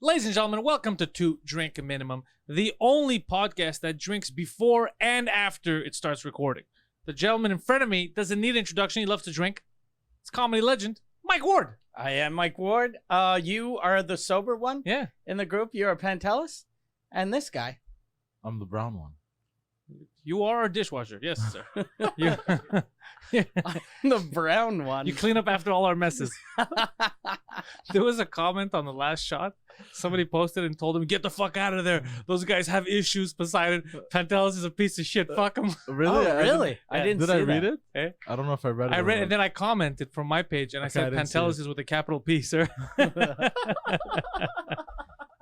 Ladies and gentlemen, welcome to Two Drink Minimum, the only podcast that drinks before and after it starts recording. The gentleman in front of me doesn't need introduction. He loves to drink. It's comedy legend, Mike Ward. I am Mike Ward. You are the sober one Yeah. in the group. You're a Pantelis. And this guy. I'm the brown one. You are a dishwasher. Yes, sir. I'm the brown one. You clean up after all our messes. There was a comment on the last shot. Somebody posted and told him, get the fuck out of there. Those guys have issues. Poseidon. Pantelis is a piece of shit. Fuck him. Really? Oh, really? I didn't Did see I read that. it? Eh? I don't know if I read it. I read it, and then I commented from my page, and I Okay, said I didn't see Pantelis it. is with a capital P, sir.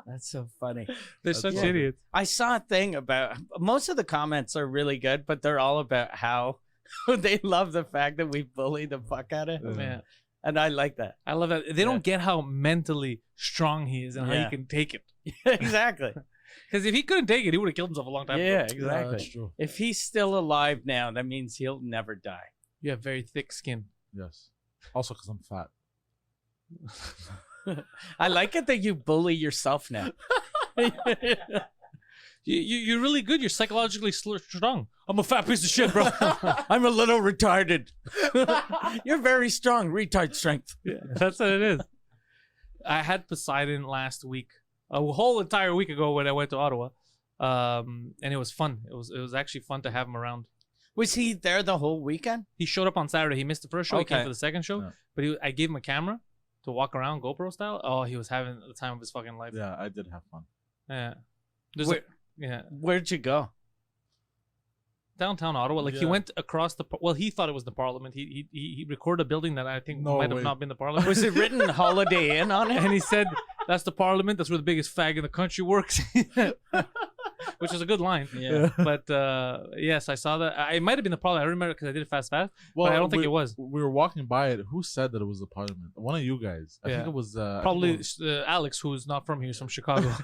That's so funny. They're That's such funny. idiots. I saw a thing about, most of the comments are really good, but they're all about how they love the fact that we bully the fuck out of him. Yeah. And I like that. I love that. They don't get how mentally strong he is and how Yeah. he can take it. Exactly. Because if he couldn't take it, he would have killed himself a long time Yeah, ago. exactly. that's true. If he's still alive now, that means he'll never die. You have very thick skin. Yes. Also, because I'm fat. I like it that you bully yourself now. You're really good. You're psychologically strong. I'm a fat piece of shit, bro. I'm a little retarded. You're very strong. Retard strength. Yeah, that's what it is. I had Poseidon last week, a whole entire week ago when I went to Ottawa, and it was fun. It was actually fun to have him around. Was he there the whole weekend? He showed up on Saturday. He missed the first show. He Okay. came for the second show, Yeah. but I gave him a camera to walk around GoPro style. Oh, he was having the time of his fucking life. Yeah, I did have fun. Yeah. There's Where- yeah. Where'd you go? Downtown Ottawa. Like he Yeah. went across he thought it was the Parliament. He recorded a building that I think No might have way. not been the Parliament. Was it written Holiday Inn on it? And he said, that's the Parliament. That's where the biggest fag in the country works. Which is a good line. Yeah. But yes, I saw that. It might have been the Parliament. I remember because I did it fast. But I don't think it was. We were walking by it. Who said that it was the parliament? One of you guys. I Yeah. think it was. I think Probably it was- Alex, who's not from here. He's from Chicago.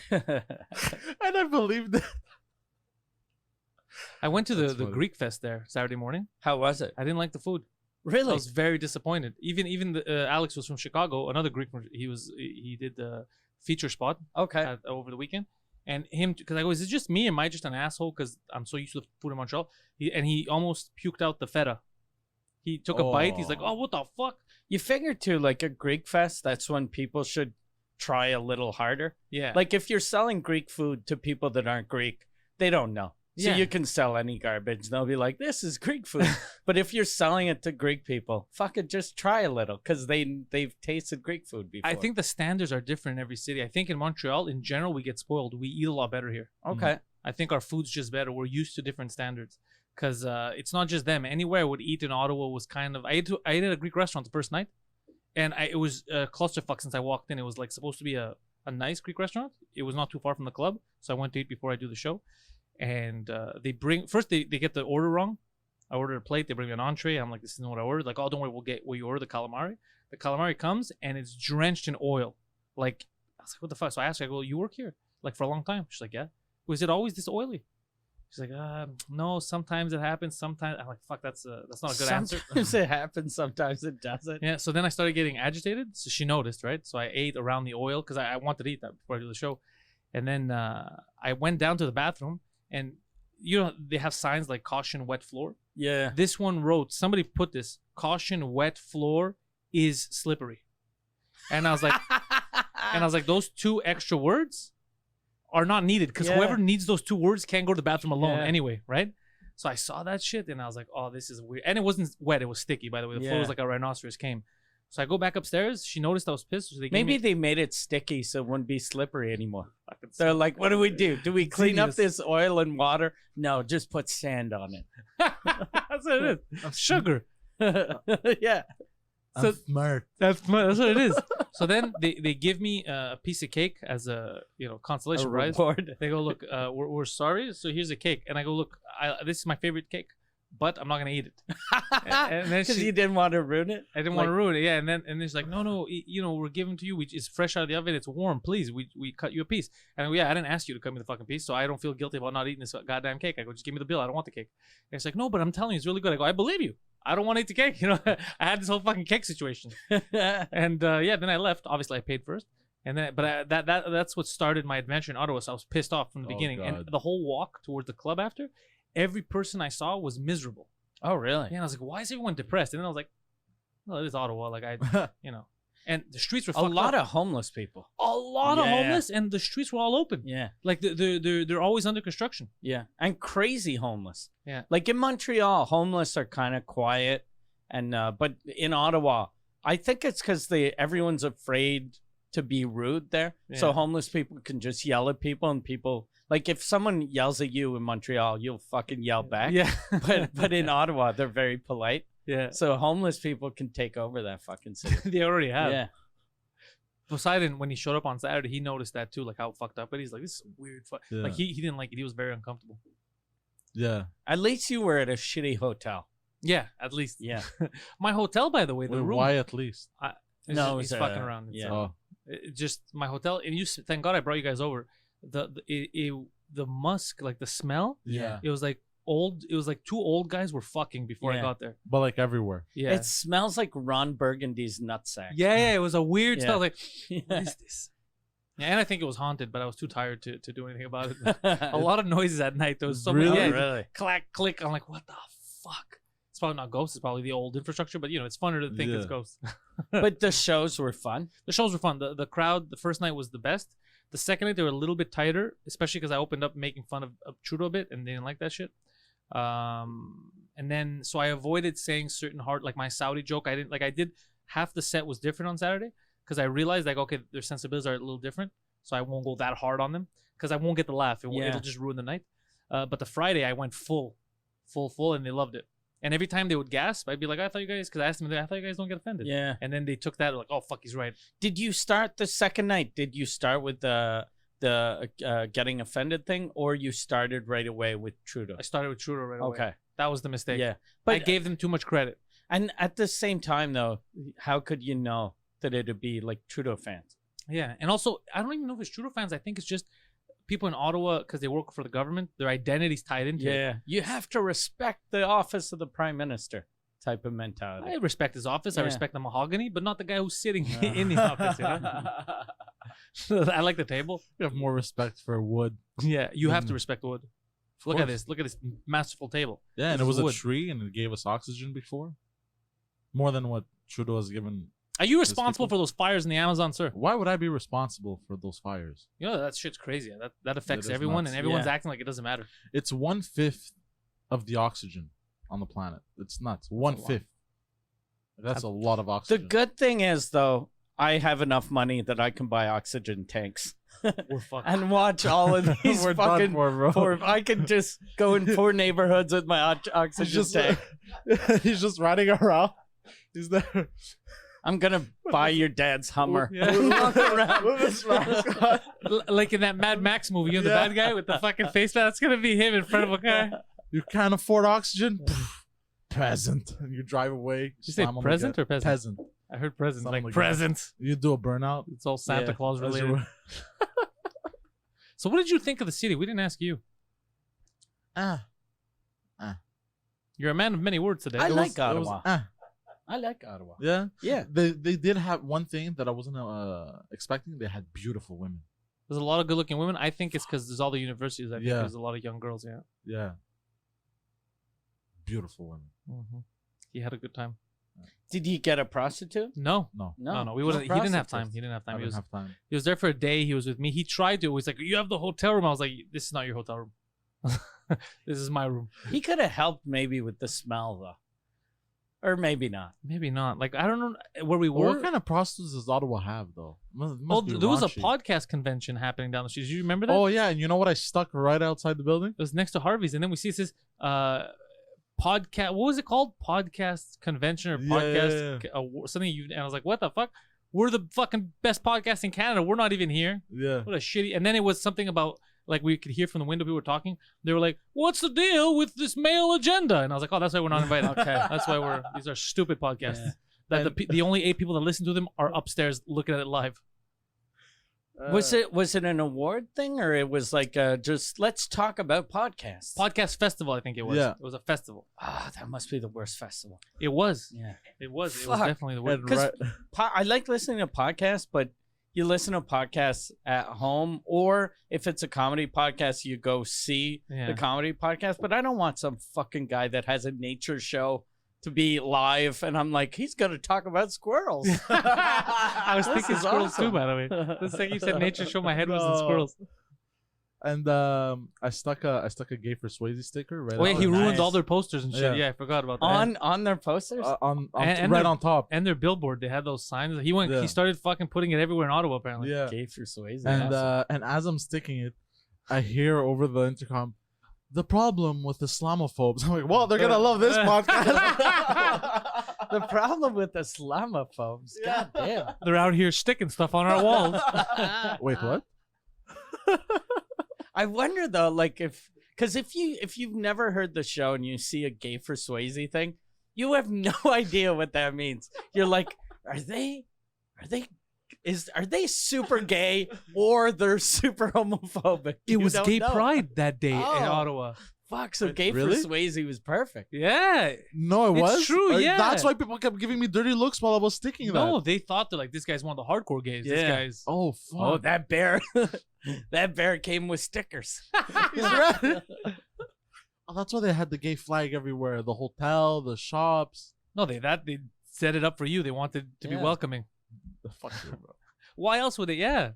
and I believed it. I went to That's the funny. Greek fest there Saturday morning. How was it? I didn't like the food. I Really? was very disappointed. Even Alex was from Chicago. Another Greek. He did the feature spot Okay. over the weekend, and him because I go, is it just me? Am I just an asshole? Because I'm so used to the food in Montreal. He almost puked out the feta. He took a bite. He's like, oh, what the fuck? You figure too, like a Greek fest, that's when people should try a little harder. Yeah. Like if you're selling Greek food to people that aren't Greek, they don't know. So Yeah. you can sell any garbage. They'll be like, this is Greek food. But if you're selling it to Greek people, fuck it, just try a little because they've tasted Greek food before. I think the standards are different in every city. I think in Montreal, in general, we get spoiled. We eat a lot better here. Okay. I think our food's just better. We're used to different standards because it's not just them. Anywhere I would eat in Ottawa was kind of. I ate at a Greek restaurant the first night, and it was a clusterfuck since I walked in. It was like supposed to be a nice Greek restaurant. It was not too far from the club, so I went to eat before I do the show. And they get the order wrong. I ordered a plate. They bring me an entree. I'm like, this isn't what I ordered. Like, oh, don't worry, we'll get what you order, the calamari. The calamari comes and it's drenched in oil. Like, I was like, what the fuck? So I asked her, I go, you work here like for a long time? She's like, yeah. Was it always this oily? She's like, no. Sometimes it happens. Sometimes I'm like, fuck, that's not a good answer. Sometimes it happens, sometimes it doesn't. Yeah. So then I started getting agitated. So she noticed, right? So I ate around the oil because I wanted to eat that before I do the show. And then I went down to the bathroom. And they have signs like caution wet floor. Yeah. This one wrote, somebody put this, caution wet floor is slippery. And I was like, those two extra words are not needed because Yeah. whoever needs those two words can't go to the bathroom alone Yeah. anyway, right? So I saw that shit and I was like, oh, this is weird. And it wasn't wet, it was sticky, by the way. The floor Yeah. was like a rhinoceros came. So I go back upstairs. She noticed I was pissed. So Maybe they made it sticky so it wouldn't be slippery anymore. They're like, what do we do? Do we clean up Genius. this oil and water? No, just put sand on That's what it is. Sugar. it. Yeah. So- I'm smart. That's what it is. So then they give me a piece of cake as a consolation A prize. reward. They go, look, we're sorry. So here's a cake, and I go, look, this is my favorite cake, but I'm not gonna eat it. And then Because she, you didn't want to ruin it? I didn't want to ruin it. Yeah, and then she's like, no, we're giving to you. It's fresh out of the oven. It's warm. Please, we cut you a piece. And I go, yeah, I didn't ask you to cut me the fucking piece, so I don't feel guilty about not eating this goddamn cake. I go, just give me the bill. I don't want the cake. And it's like, no, but I'm telling you, it's really good. I go, I believe you. I don't want to eat the cake. I had this whole fucking cake situation. And then I left. Obviously, I paid first. And then, but that's what started my adventure in Ottawa. So I was pissed off from the beginning, and God. the whole walk towards the club after, every person I saw was miserable. Oh, really? Yeah, and I was like, why is everyone depressed? And then I was like, well, it is Ottawa. Like and the streets were A fucked lot up. of homeless people. A lot of Yeah. homeless, and the streets were all open. Yeah. Like they're always under construction. Yeah. And crazy homeless. Yeah. Like in Montreal, homeless are kind of quiet. And but in Ottawa, I think it's because everyone's afraid to be rude there. So Yeah. homeless people can just yell at people, and people, like, if someone yells at you in Montreal, you'll fucking yell back. Yeah, But in Ottawa, they're very polite. yeah, So homeless people can take over that fucking city. they already have. Yeah. Poseidon, when he showed up on Saturday, he noticed that too, like how fucked up. But he's like, this is weird. Yeah. Like he didn't like it. He was very uncomfortable. Yeah. At least you were at a shitty hotel. Yeah, at least. Yeah. My hotel, by the way, the Wait, room. why at least? It's No, just, it he's was, fucking around. It's, yeah. Oh. just my hotel, and thank God I brought you guys over. The musk, like the smell, Yeah. it was like old. It was like two old guys were fucking before I Yeah. got there. But like everywhere. Yeah, It smells like Ron Burgundy's nutsack. yeah, it was a weird Yeah. smell. Like, Yeah. what is this? Yeah, and I think it was haunted, but I was too tired to do anything about it. A lot of noises at night. There was so Really? many. Really? Clack, click. I'm like, what the fuck? It's probably not ghosts. It's probably the old infrastructure, but it's funner to think it's Yeah. ghosts. But the shows were fun. The shows were fun. The crowd, the first night was the best. The second night, they were a little bit tighter, especially because I opened up making fun of Trudeau a bit, and they didn't like that shit. And then, so I avoided saying certain like my Saudi joke. I did half the set was different on Saturday because I realized, like, okay, their sensibilities are a little different. So I won't go that hard on them because I won't get the laugh. It'll just ruin the night. But the Friday, I went full, and they loved it. And every time they would gasp, I'd be like, I thought you guys, because I asked them, I thought you guys don't get offended. Yeah. And then they took that, like, oh, fuck, he's right. Did you start the second night? Did you start with the getting offended thing, or you started right away with Trudeau? I started with Trudeau right away. Okay. That was the mistake. Yeah. But I But gave them too much credit. and at the same time, though, how could you know that it'd be like Trudeau fans? Yeah. And also, I don't even know if it's Trudeau fans. I think it's just people in Ottawa, because they work for the government, their identity's tied into it. Yeah. You have to respect the office of the prime minister type of mentality. I respect his office. I Yeah. respect the mahogany, but not the guy who's sitting in the office. I like the table. You have more respect for wood. Yeah, you have to Mm. respect wood. Look at this. Look at this masterful table. Yeah, and This it was is a wood. tree and it gave us oxygen before. More than what Trudeau has given. Are you responsible people- for those fires in the Amazon, sir? Why would I be responsible for those fires? That shit's crazy. That affects is everyone, nuts. and everyone's Yeah. acting like it doesn't matter. It's 1/5 of the oxygen on the planet. It's nuts. 1/5. That's a lot of The oxygen. good thing is, though, I have enough money that I can buy oxygen tanks We're fucked. and watch all of these We're done fucking for, bro. poor. I can just go in poor neighborhoods with my He's oxygen just, tank. he's just riding around. He's there. I'm gonna buy your dad's Hummer. Yeah. Walk around. With his mask on. Like in that Mad Max movie, the Yeah. bad guy with the fucking face mask. That's gonna be him in front of a car. You can't afford oxygen? Peasant. And you drive away. Did you say slam on the present gas. or peasant? Peasant. I heard present. Something Like like that. present. You do a burnout. It's all Santa Yeah, Claus as you related. So what did you think of the city? We didn't ask you. Ah. You're a man of many words today. I It like was- it was- Ottawa. I like Ottawa. Yeah. Yeah. They did have one thing that I wasn't expecting. They had beautiful women. There's a lot of good-looking women. I think it's because there's all the universities. I think Yeah. there's a lot of young girls. Yeah. Yeah. Beautiful women. Mm-hmm. He had a good time. Did you get a prostitute? No. No. No. We wouldn't. He didn't have time. prostitutes. He didn't have I time. He didn't was, have time. he was there for a day. He was with me. He tried to. He was like, "You have the hotel room." I was like, "This is not your hotel room. This is my room." He could have helped maybe with the smell though, or maybe not. Maybe not. Like I don't know where we Well, were. what kind of prostitutes does Ottawa have, though? Must Oh, be there was a raunchy. podcast convention happening down the street. Do you remember that? Oh, yeah. And you know what? I stuck right outside the building. It was next to Harvey's, and then we see it says podcast. What was it called? Podcast convention or Yeah, podcast yeah, something? And I was like, what the fuck? We're the fucking best podcast in Canada. We're not even here. Yeah. What a shitty. And then it was something about like we could hear from the window people were talking. They were like, "What's the deal with this male agenda?" And I was like, "Oh, that's why we're not invited." Okay. That's why these are stupid podcasts. Yeah. That the only 8 people that listen to them are upstairs looking at it live. Was it an award thing, or it was like just let's talk about podcasts? Podcast festival, I think it was. Yeah. It was a festival. Ah, that must be the worst festival. It was. Yeah. It was. It was Fuck. definitely the worst. And 'Cause I like listening to podcasts, but you listen to podcasts at home, or if it's a comedy podcast, you go see the comedy podcast. But I don't want some fucking guy that has a nature show to be live, and I'm like, he's gonna talk about squirrels. I was thinking squirrels too, by the way. The second you said nature show, my head was in squirrels. And I stuck a Gay for Swayze sticker right. Oh yeah, he ruined nice. all their posters and shit. Yeah, I forgot about that. On their posters, on and right their- on top. And their billboard, they had those signs. He Yeah. he started fucking putting it everywhere in Ottawa apparently. Yeah. Gay for Swayze. And awesome. and as I'm sticking it, I hear over the intercom, the problem with Islamophobes. I'm like, well, they're gonna love this podcast. The problem with Islamophobes. Yeah. God damn. They're out here sticking stuff on our walls. Wait, what? I wonder though, like because if you've never heard the show and you see a Gay for Swayze thing, you have no idea what that means. You're like, are they super gay or they're super homophobic? It You was don't gay know. pride that day in Oh. Ottawa. Fuck, so Gay Really? for Swayze was perfect. Yeah. No, it It's was true, yeah. That's why people kept giving me dirty looks while I was sticking that. No, they thought they're like, this guy's one of the hardcore gays. This Yeah. guy's. Oh fuck. Oh, that bear. That bear came with stickers. He's right. Oh, that's why they had the gay flag everywhere. The hotel, the shops. No, they set it up for you. They wanted to be Yeah. welcoming. The fuck, you, bro. Why else would they? Yeah.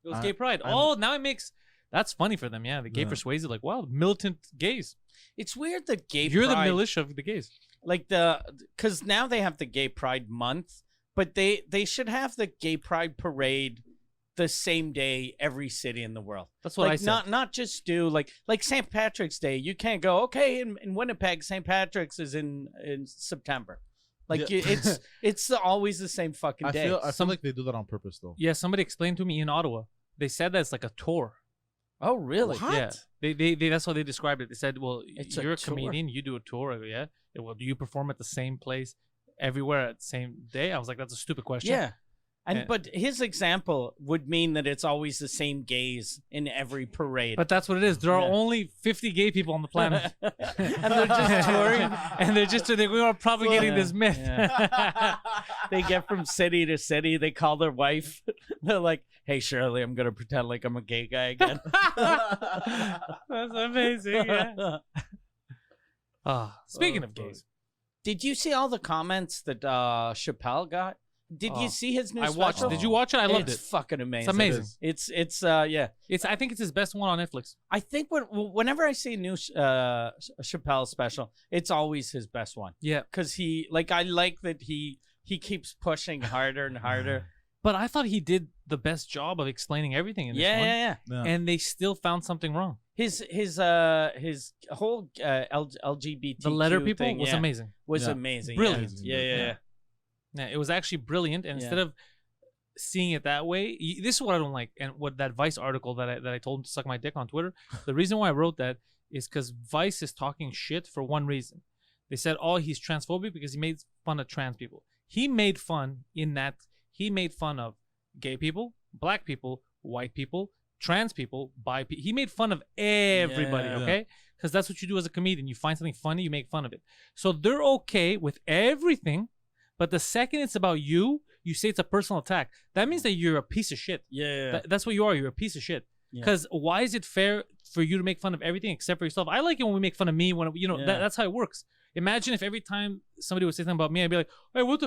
It was gay pride. Now it makes. That's funny for them. Yeah. The gay Yeah. for Swayze, like, wow, militant gays. It's weird that gay You're pride, the militia of the gays. like because now they have the Gay Pride Month, but they should have the Gay Pride Parade the same day every city in the world. That's what I Like said. not just do like St. Patrick's Day. You can't go, okay, in Winnipeg, St. Patrick's is in September. Like Yeah. it's always the same fucking I day. feel like they do that on purpose though. Yeah, somebody explained to me in Ottawa. They said that it's like a tour. Oh, really? What? Yeah, they that's how they described it. They said, "Well, It's a you're a tour. comedian. You do a tour. I go, yeah. Well, do you perform at the same place everywhere at the same day?" I was like, "That's a stupid question." Yeah. And Yeah. but his example would mean that it's always the same gays in every parade. But that's what it is. There are Yeah. only 50 gay people on the planet, and they're just touring. and we are propagating this myth. Yeah. They get from city to city. They call their wife. They're like, "Hey, Shirley, I'm gonna pretend like I'm a gay guy again." That's amazing. Yeah. Speaking of gays, Did you see all the comments that Chappelle got? Did you see his new I watched. special? Did you watch it? I loved It's it. fucking amazing. It's amazing. It's yeah. I think it's his best one on Netflix. I think whenever I see a new Chappelle special, it's always his best one. Yeah. Because I like that he keeps pushing harder and harder. But I thought he did the best job of explaining everything in this one. Yeah. Yeah. And they still found something wrong. His whole LGBT The letter people thing, was amazing. was Yeah. amazing. Brilliant. Yeah. Yeah, it was actually brilliant. And Yeah. instead of seeing it that way, this is what I don't like. And what that Vice article that I told him to suck my dick on Twitter, the reason why I wrote that is because Vice is talking shit for one reason. They said, oh, he's transphobic because he made fun of trans people. He made fun of gay people, black people, white people, trans people, bi people. He made fun of everybody, Yeah. okay? Because that's what you do as a comedian. You find something funny, you make fun of it. So they're okay with everything, but the second it's about you, you say it's a personal attack. That means that you're a piece of shit. Yeah. That's what you are. You're a piece of shit. Yeah. Because why is it fair for you to make fun of everything except for yourself? I like it when we make fun of me. When Yeah. that's how it works. Imagine if every time somebody would say something about me, I'd be like, "Hey, what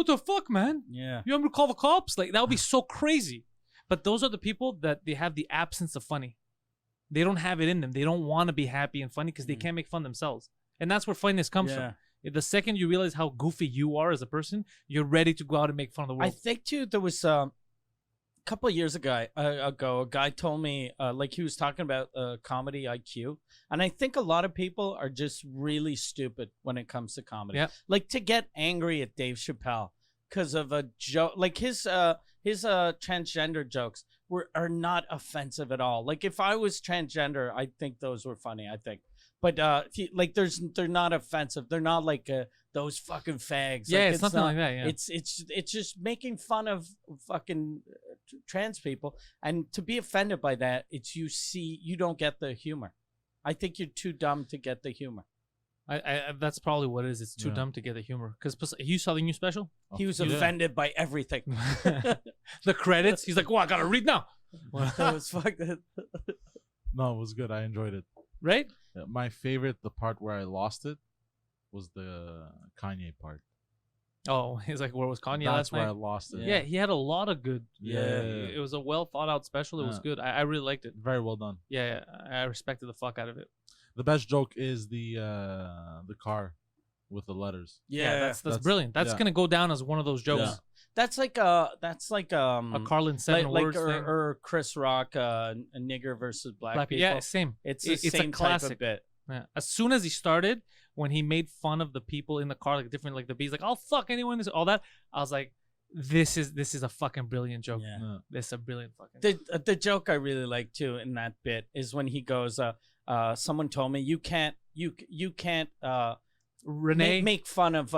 the fuck, man? Yeah. You want me to call the cops?" Like that would be so crazy. But those are the people that they have the absence of funny. They don't have it in them. They don't want to be happy and funny because they can't make fun themselves. And that's where funniness comes from. The second you realize how goofy you are as a person, you're ready to go out and make fun of the world. I think too there was a couple of years ago, a guy told me like he was talking about comedy IQ, and I think a lot of people are just really stupid when it comes to comedy. Yeah. Like to get angry at Dave Chappelle because of a joke, like his transgender jokes are not offensive at all. Like if I was transgender, I think those were funny. I think. But like they're not offensive. They're not like those fucking fags. Yeah, like, it's nothing not, like that. Yeah. It's just making fun of fucking trans people, and to be offended by that, you don't get the humor. I think you're too dumb to get the humor. That's probably what it is. It's too Yeah. dumb to get the humor. Because you saw the new special, He was Yeah. offended by everything. the credits. He's like, "Well, I gotta read now." That was fucked. No, it was good. I enjoyed it. Right? My favorite, the part where I lost it, was the Kanye part. Oh, he's like, "Where was Kanye That's last where I night?" lost it. Yeah, he had a lot of good. Yeah. It was a well thought out special. It was Yeah. good. I really liked it. Very well done. Yeah, I respected the fuck out of it. The best joke is the car with the letters. Yeah, that's that's- brilliant. That's yeah. gonna go down as one of those jokes. Yeah. That's like A Carlin seven like words thing. or Chris Rock, a nigger versus black Black people. yeah, same. It's the It's a same type classic. of bit. Yeah. As soon as he started, when he made fun of the people in the car, like different, like the bees, like I'll fuck anyone, this, all that. I was like, this is a fucking brilliant joke. Yeah. Yeah. This is a brilliant fucking. The joke I really like too in that bit is when he goes, someone told me you can't Renee, make fun of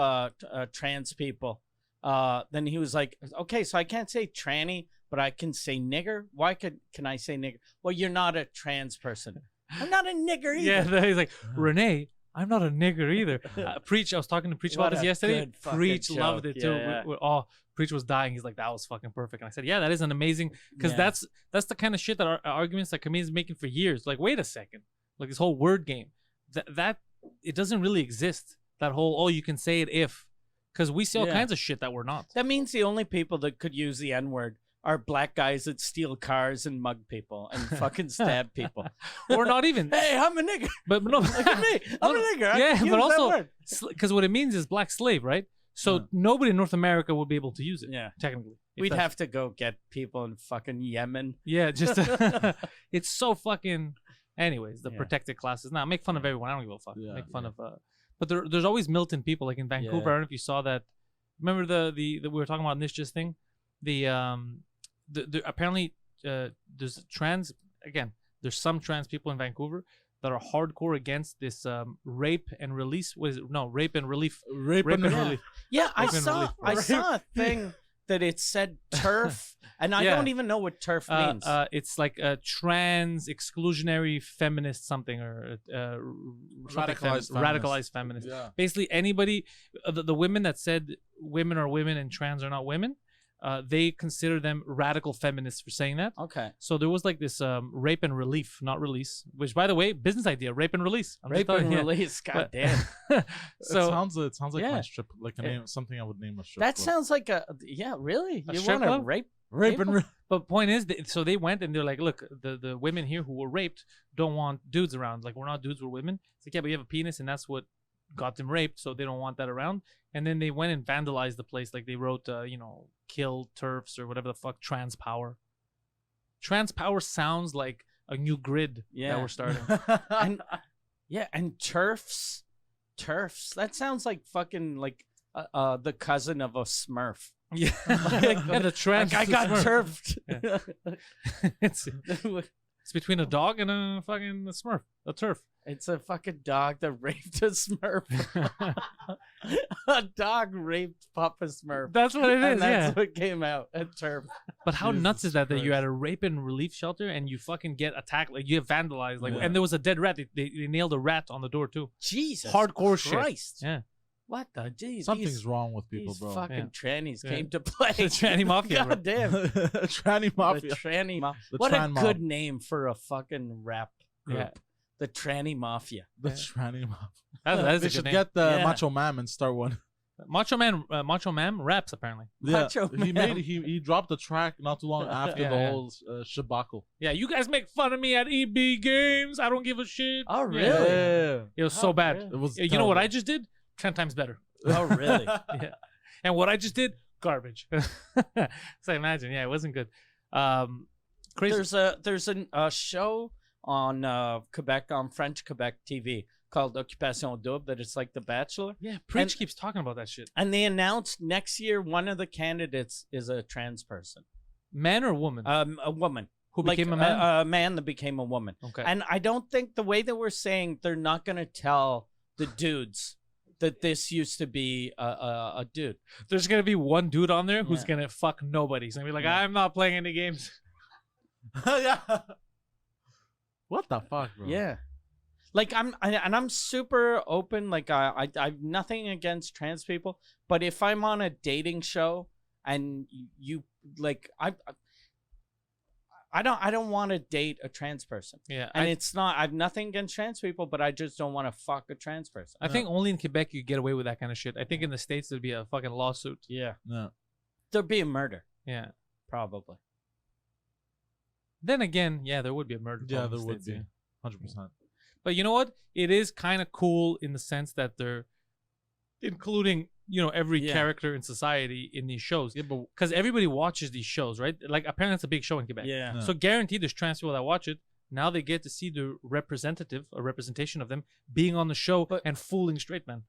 trans people. Then he was like, okay, so I can't say tranny, but I can say nigger. Why can I say nigger? Well, you're not a trans person. I'm not a nigger either. yeah, he's like Renee. I'm not a nigger either. Preach. I was talking to Preach What about this a yesterday. good fucking Preach joke. loved it too. Yeah, yeah. Oh, Preach was dying. He's like, that was fucking perfect. And I said, yeah, that is an amazing, because Yeah. that's the kind of shit that arguments that comedians making for years. Like, wait a second, like this whole word game, that it doesn't really exist. That whole you can say it if, because we see all Yeah. kinds of shit that we're not. That means the only people that could use the N word are black guys that steal cars and mug people and fucking stab people. Or not even. Hey, I'm a nigger. But no, Look at me. I'm a nigger. I Yeah, can but use that also word. because what it means is black slave, right? So Yeah. nobody in North America would be able to use it. Yeah. Technically, if We'd that's- have to go get people in fucking Yemen. Yeah, just it's so fucking. Anyways, the Yeah. protected classes. Now make fun of everyone. I don't give a fuck. Yeah, Make fun yeah. of. But there's always militant people like in Vancouver. Yeah. I don't know if you saw that. Remember the we were talking about this just thing. The apparently there's trans again. There's some trans people in Vancouver that are hardcore against this rape and release. What is it? No, rape and relief. Rape Rape and and Yeah. relief. Yeah, I Rape and saw relief, I right? saw a thing that it said turf, and I Yeah. don't even know what turf means. It's like a trans exclusionary feminist something or radicalized feminist. Yeah. Basically, anybody, the women that said women are women and trans are not women, they consider them radical feminists for saying that. Okay. So there was like this rape and relief, not release, which by the way, business idea, rape and release. I'm just Rape telling and you. release. God But- damn. So it sounds like Yeah. my strip, like a Yeah. name, something I would name a strip. That club. sounds like really? A You strip want to club? rape? rape and people? But point is, so they went and they're like, look, the women here who were raped don't want dudes around. Like, we're not dudes, we're women. It's like, yeah, but you have a penis, and that's what got them raped, so they don't want that around. And then they went and vandalized the place. Like, they wrote, kill TERFs or whatever the fuck, trans power. Trans power sounds like a new grid Yeah. that we're starting. And yeah, and turfs. That sounds like fucking like the cousin of a Smurf. yeah. Yeah, the trans. Like, I got Smurf. turfed. it's between a dog and a fucking Smurf, a turf. It's a fucking dog that raped a Smurf. A dog raped Papa Smurf. That's what it is, And that's yeah. what came out. A turf. But how nuts Jesus is that you Christ. at a rape and relief shelter and you fucking get attacked, like you get vandalized, like, Yeah. and there was a dead rat. They nailed a rat on the door too. Jesus Hardcore shit. Christ. Yeah, What the jeez? Something's wrong with people, These bro. fucking Yeah. trannies Yeah. came to play. The tranny mafia, bro. God damn. Tranny mafia. The tranny mafia. The What a tran mob. good name for a fucking rap group. Yeah. The tranny mafia. The Yeah. tranny mafia. that is They a should good name. get the Yeah. Macho Man and start one. Macho Man raps apparently. Macho he Man. he dropped the track not too long after Yeah, the yeah. whole shabacle. Yeah, you guys make fun of me at EB Games. I don't give a shit. Oh, Yeah. really? Yeah. It was so Oh, bad. really? It was. You know what I terrible. just did? 10 times better. Oh, really? Yeah. And what I just did? Garbage. So imagine, yeah, it wasn't good. Crazy. There's a show on Quebec, on French Quebec TV called Occupation Double that it's like The Bachelor. Yeah, Preach And- keeps talking about that shit. And they announced next year one of the candidates is a trans person. Man or woman? A woman. Who Like, became a man? A man that became a woman. Okay. And I don't think the way that we're saying they're not going to tell the dudes that this used to be a dude. There's gonna be one dude on there who's Yeah. gonna fuck nobody. He's gonna be like, Yeah. I'm not playing any games. yeah. What the fuck, bro? Yeah. Like I'm super open. Like I've nothing against trans people, but if I'm on a dating show and you like I don't want to date a trans person. Yeah, And it's not, I've nothing against trans people, but I just don't want to fuck a trans person. I think only in Quebec you get away with that kind of shit. I think in the States there'd be a fucking lawsuit. Yeah. No. There'd be a murder, Yeah. probably. Then again, yeah, there would be a murder. Yeah, problem in there the would States, be. yeah. 100%. But you know what? It is kind of cool in the sense that they're including, every Yeah. character in society in these shows. Yeah, but Because everybody watches these shows, right? Like, apparently it's a big show in Quebec. Yeah. Yeah. So guaranteed there's trans people that watch it. Now they get to see the representation of them being on the show But- and fooling straight men.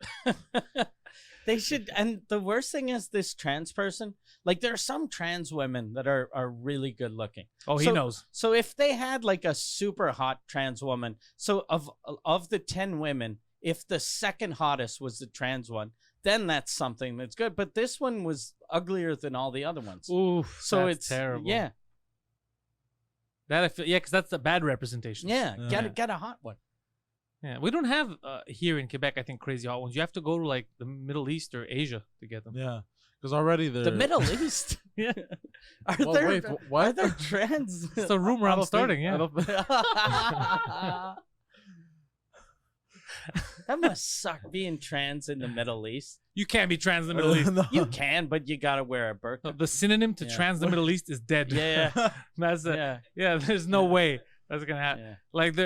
They should, and the worst thing is this trans person, like there are some trans women that are really good looking. Oh, he So- knows. So if they had like a super hot trans woman, so of the 10 women, if the second hottest was the trans one, then that's something that's good. But this one was uglier than all the other ones. Oof. So that's it's terrible. Yeah. That I feel, yeah, because that's a bad representation. Yeah. Yeah. Get a hot one. Yeah, we don't have here in Quebec, I think, crazy hot ones. You have to go to like the Middle East or Asia to get them. yeah, because already they're The Middle East. Yeah. Are Well, there wait, what? are there trans? It's a rumor I I'm don't starting. think- I Yeah. don't think- That must suck being trans in the Middle East. You can't be trans in the Middle East. No. You can, but you gotta wear a burqa. The synonym to Yeah. trans in the Middle East is dead. Yeah. That's it. Yeah. Yeah, there's no Yeah. way that's gonna happen. Yeah. Like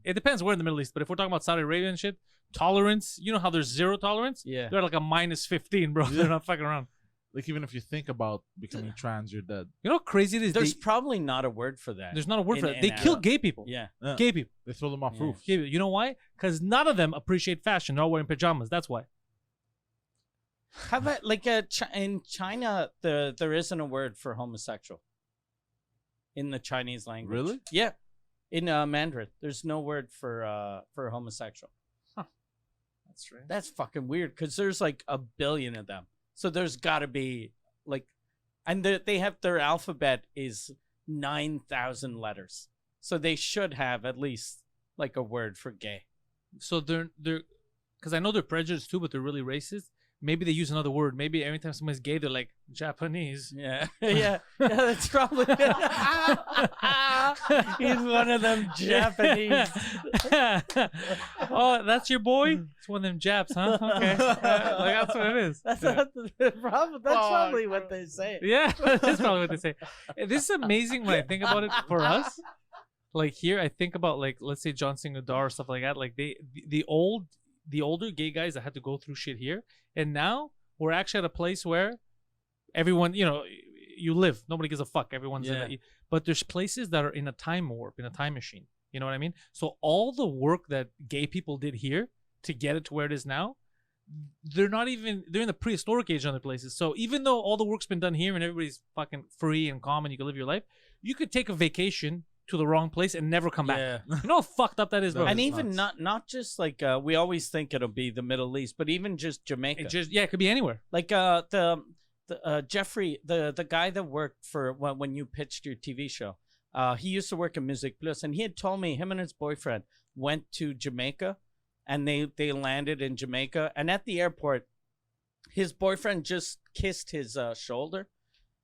it depends where in the Middle East, but if we're talking about Saudi Arabia and shit, tolerance, you know how there's zero tolerance? Yeah. They're like a -15, bro. They're not fucking around. Like even if you think about becoming trans, you're dead. You know how crazy it is? There's probably not a word for that. There's not a word for in- that. They in kill Arab. gay people. Yeah. Yeah. Gay people. They throw them off Yeah. roofs. Gay people. You know why? Because none of them appreciate fashion. They're all wearing pajamas. That's why. How about like in China, there isn't a word for homosexual in the Chinese language. Really? Yeah. In Mandarin, there's no word for homosexual. That's right. That's fucking weird because there's like 1 billion of them. So there's got to be like, and they have their alphabet is 9,000 letters. So they should have at least like a word for gay. So they're because I know they're prejudiced too, but they're really racist. Maybe they use another word. Maybe every time somebody's gay, they're like Japanese. Yeah, yeah, that's probably. He's one of them Japanese. Oh, that's your boy? It's one of them Japs, huh? Okay. Like, that's what it is. That's not the problem. That's Fuck, probably bro. what they say. Yeah, that's probably what they say. This is amazing when I think about it for us. Like here, I think about like let's say John Singadar or stuff like that. Like the older gay guys that had to go through shit here, and now we're actually at a place where everyone, you live. Nobody gives a fuck. Everyone's in Yeah. it. But there's places that are in a time warp, in a time machine. You know what I mean? So all the work that gay people did here to get it to where it is now, they're in the prehistoric age in other places. So even though all the work's been done here and everybody's fucking free and calm and you can live your life, you could take a vacation to the wrong place and never come back. Yeah. You know how fucked up that is, bro? And It's even nuts. not just like we always think it'll be the Middle East, but even just Jamaica. It could be anywhere. Like Jeffrey, the guy that worked for when you pitched your TV show, he used to work at Music Plus, and he had told me him and his boyfriend went to Jamaica, and they landed in Jamaica, and at the airport, his boyfriend just kissed his shoulder,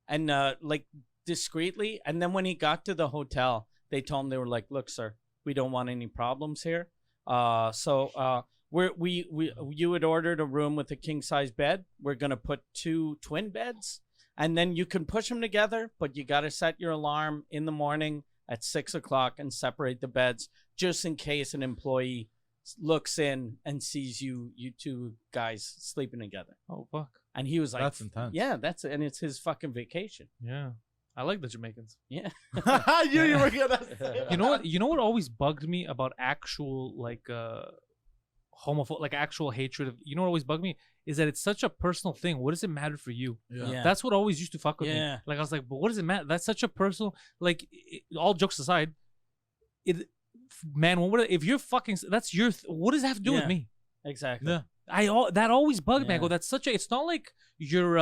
and like discreetly, and then when he got to the hotel, they told him, they were like, "Look, sir, we don't want any problems here. You had ordered a room with a king size bed. We're gonna put 2 twin beds, and then you can push them together, but you gotta set your alarm in the morning at 6 o'clock and separate the beds just in case an employee looks in and sees you two guys sleeping together." Oh fuck. And he was like, That's intense. "Yeah, that's it, and it's his fucking vacation." Yeah. I like the Jamaicans. Yeah. you were gonna say You know what always bugged me about actual like homophobic, like actual hatred of, you know what always bugged me is that it's such a personal thing. What does it matter for you? Yeah. That's what always used to fuck with Yeah. me. Like I was like, but what does it matter? That's such a personal, like all jokes aside, man, if you're fucking, that's your, what does that have to do with Yeah. me? Exactly. Yeah. That always bugged me. I Yeah. go, that's such a, it's not like you're,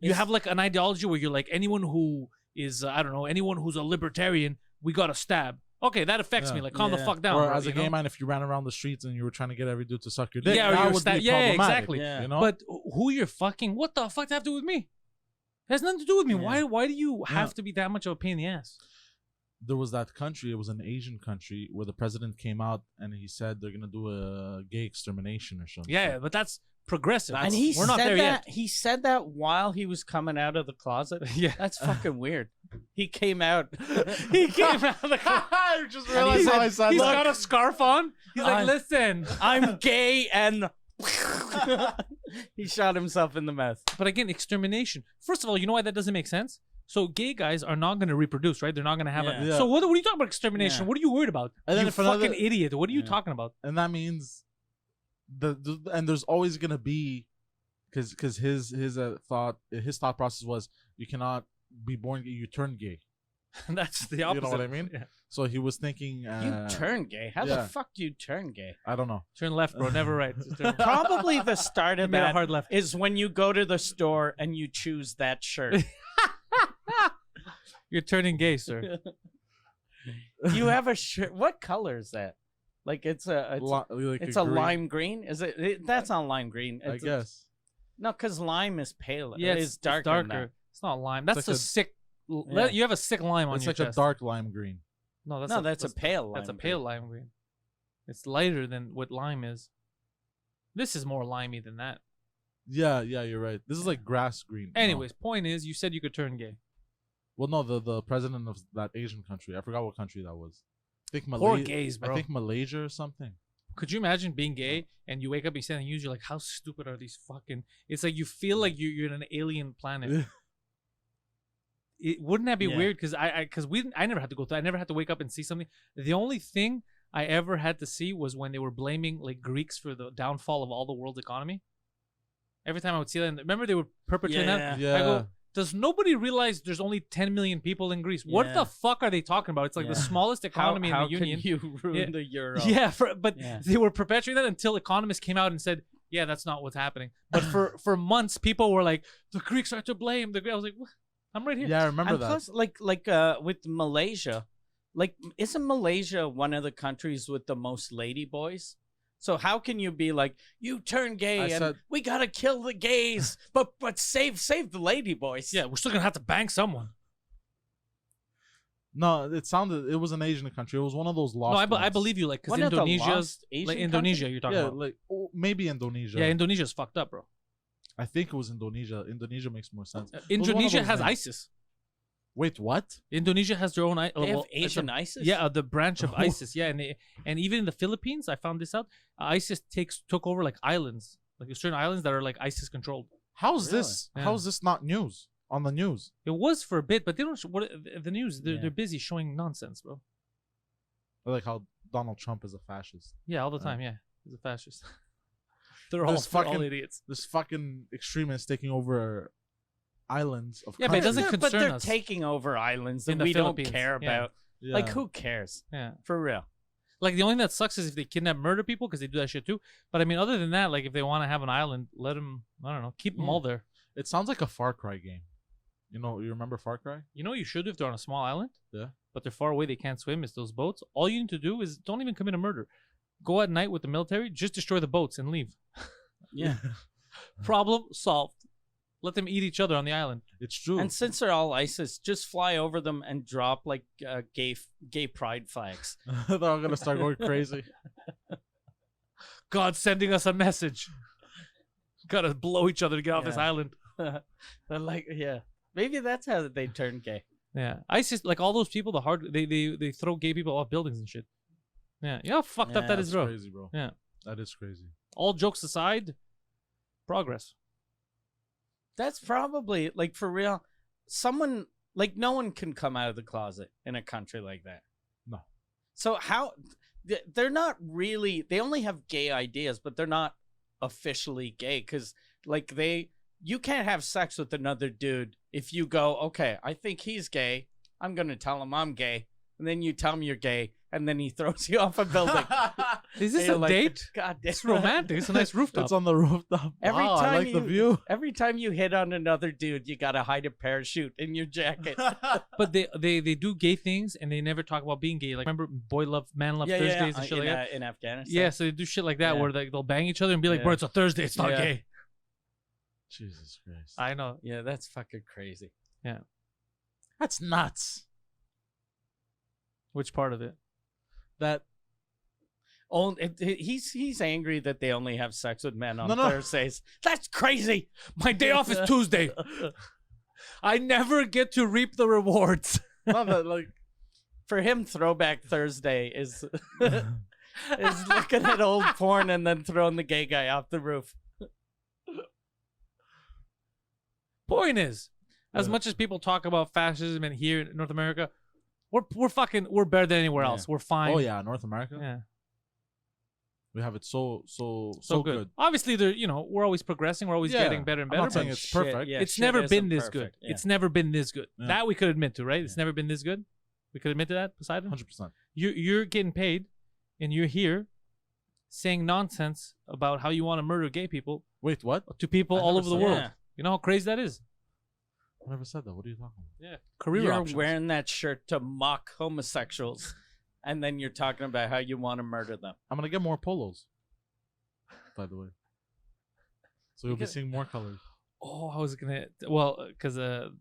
you have like an ideology where you're like anyone who is, I don't know, anyone who's a libertarian, we gotta stab. Okay, that affects Yeah. me. Like, calm the Yeah. fuck down. Or bro, as a you gay know? man, if you ran around the streets and you were trying to get every dude to suck your dick, Yeah, or that you're would be yeah, problematic. exactly. Yeah. You know, But who you're fucking? What the fuck does that have to do with me? It has nothing to do with me. Yeah. Why do you have Yeah. to be that much of a pain in the ass? there was that country. It was an Asian country where the president came out and he said they're gonna do a gay extermination or something. Yeah, but that's progressive. And he We're not said there that. yet. He said that while he was coming out of the closet. Yeah. That's fucking weird. He came out. He came out of the car. I just And realized he how said, I said He's that. got a scarf on. He's like, I'm- listen. I'm gay, and he shot himself in the mouth. But again, extermination. First of all, you know why that doesn't make sense? So gay guys are not going to reproduce, right? They're not going to have Yeah. a. Yeah. So what are you talking about extermination? Yeah. What are you worried about? And then You for another- fucking idiot. What are you Yeah. talking about? And that means and there's always gonna be because his thought process was you cannot be born gay, you turn gay. That's the You know opposite. what I mean? Yeah. So he was thinking You turn gay? How the yeah. fuck do you turn gay? I don't know. Turn left, bro. Never right. Just turn- Probably the start You of made a that hard left. is when you go to the store and you choose that shirt. You're turning gay, sir. You have a shirt. What color is that? Like it's a Like it's a green, lime green. Is it? That's not lime green. I It's guess. No, because lime is pale. Yeah, it's darker. Than that. It's not lime. That's like a a- sick. Yeah. You have a sick lime on It's your like a chest. dark lime green. No, that's No, that's a pale lime. That's a pale lime green. It's lighter than what lime is. This is more limey than that. Yeah, you're right. This is like grass green. No. Anyways, point is, you said you could turn gay. Well, no, the president of that Asian country. I forgot what country that was. I think Poor Malaysia. gays, bro. I think Malaysia or something. Could you imagine being gay and you wake up, you stand on news, you're like, how stupid are these fucking? It's like you feel like you're in an alien planet. Wouldn't that be Yeah. weird? Because I never had to go through. I never had to wake up and see something. The only thing I ever had to see was when they were blaming like Greeks for the downfall of all the world's economy. Every time I would see that, remember they were perpetrating that. Yeah. I Yeah. go, does nobody realize there's only 10 million people in Greece? What Yeah. the fuck are they talking about? It's like the Yeah. smallest economy how in the union. Can you ruin Yeah. the euro? Yeah, but Yeah. they were perpetuating that until economists came out and said, "Yeah, that's not what's happening." But for months, people were like, "The Greeks are to blame." I was like, what? "I'm right here." Yeah, I remember And that. plus, with Malaysia, like isn't Malaysia one of the countries with the most lady boys? So how can you be like, you turn gay I and said- we gotta kill the gays, but save the lady boys? Yeah, we're still gonna have to bang someone. No, it was an Asian country. It was one of those lost. No, I ones. believe you, like, because One of the Indonesia's lost Asian like Indonesia. countries? You're talking Yeah, about. like maybe Indonesia. Yeah, Indonesia's fucked up, bro. I think it was Indonesia. Indonesia makes more sense. one of Indonesia those has names. ISIS. Wait, what? Indonesia has their own. They have Asian it's a- ISIS. Yeah, the branch of ISIS. Yeah, and even in the Philippines, I found this out. ISIS took over like islands, like certain islands that are like ISIS controlled. How's Really? this? Yeah. How's this not news on the news? It was for a bit, but they don't. What the news? Yeah. They're busy showing nonsense, bro. I like how Donald Trump is a fascist. Yeah, all the time. Yeah, he's a fascist. they're all There's they're all fucking- idiots. This fucking extremist taking over islands of Yeah, but it countries. doesn't but concern they're us. taking over islands In that the we don't Philippines, care yeah. about. Yeah. Like, who cares? Yeah, For real. like the only thing that sucks is if they kidnap, murder people, because they do that shit too. But I mean, other than that, like if they want to have an island, let them. I don't know, keep them Yeah. all there. It sounds like a Far Cry game. You remember Far Cry? You know, what you should do if they're on a small island. Yeah. But they're far away; they can't swim. It's those boats. All you need to do is don't even commit a murder. Go at night with the military, just destroy the boats and leave. Yeah. Problem solved. Let them eat each other on the island. It's true. And since they're all ISIS, just fly over them and drop like gay pride flags. They're all gonna start going crazy. God's sending us a message. Gotta blow each other to get off this Yeah. island. They're like, yeah, maybe that's how they turn gay. Yeah, ISIS, like all those people, they throw gay people off buildings and shit. Yeah, you know how fucked up Yeah, that That's is, bro. crazy, bro. Yeah. That is crazy. All jokes aside, progress. That's probably like for real. Someone like no one can come out of the closet in a country like that. No. So how they're not really? They only have gay ideas, but they're not officially gay because like you can't have sex with another dude if you go, okay, I think he's gay. I'm gonna tell him I'm gay, and then you tell him you're gay, and then he throws you off a building. Is this You're a like, date? God damn. It's romantic. It's a nice rooftop. It's on the rooftop. Every Wow, I time like the view. Every time you hit on another dude, you gotta hide a parachute in your jacket. But they do gay things and they never talk about being gay. Like remember Man Love Thursdays and shit like that. In Afghanistan. Yeah, so they do shit like that Yeah. where they'll bang each other and be like, Yeah. "Bro, it's a Thursday. It's not Yeah. gay." Jesus Christ. I know. Yeah, that's fucking crazy. That's nuts. Which part of it? That He's angry that they only have sex with men on No. Thursdays. That's crazy. My day off is Tuesday. I never get to reap the rewards. not that like For him, Throwback Thursday is is looking at old porn and then throwing the gay guy off the roof. Point is, as Yeah. much as people talk about fascism and here in North America, we're better than anywhere Yeah. else. We're fine. oh yeah, North America. Yeah. We have it so So good. Obviously, we're always progressing. We're always Yeah. getting better and I'm better. not saying but it's perfect. Yeah, it's shit never isn't been this perfect. good. Yeah. It's never been this good. Yeah. That we could admit to, right? It's Yeah. never been this good. We could admit to that, Poseidon. 100%. You're getting paid, and you're here saying nonsense about how you want to murder gay people Wait, what? to people I all never over the said world. that. You know how crazy that is? I never said that. What are you talking about? Yeah. Career You're options. wearing that shirt to mock homosexuals, and then you're talking about how you want to murder them. I'm gonna get more polos. By the way. So you'll be Because- seeing more colors. Oh, I was gonna because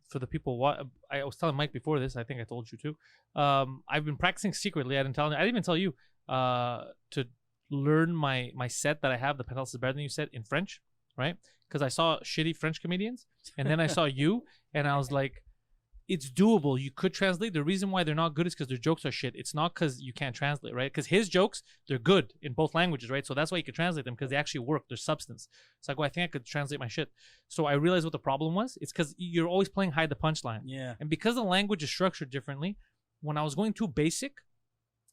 for the people, I was telling Mike before this. I think I told you too. I've been practicing secretly. I didn't even tell you. To learn my set that I have, the Pantelis is better than you set in French, right? Because I saw shitty French comedians, and then I saw you, and I was like, it's doable. You could translate. The reason why they're not good is because their jokes are shit. It's not because you can't translate, right? Because his jokes, they're good in both languages, right? So that's why you can translate them because they actually work. There's substance. So I go, I think I could translate my shit. So I realized what the problem was. It's because you're always playing hide the punchline. Yeah. And because the language is structured differently, when I was going too basic,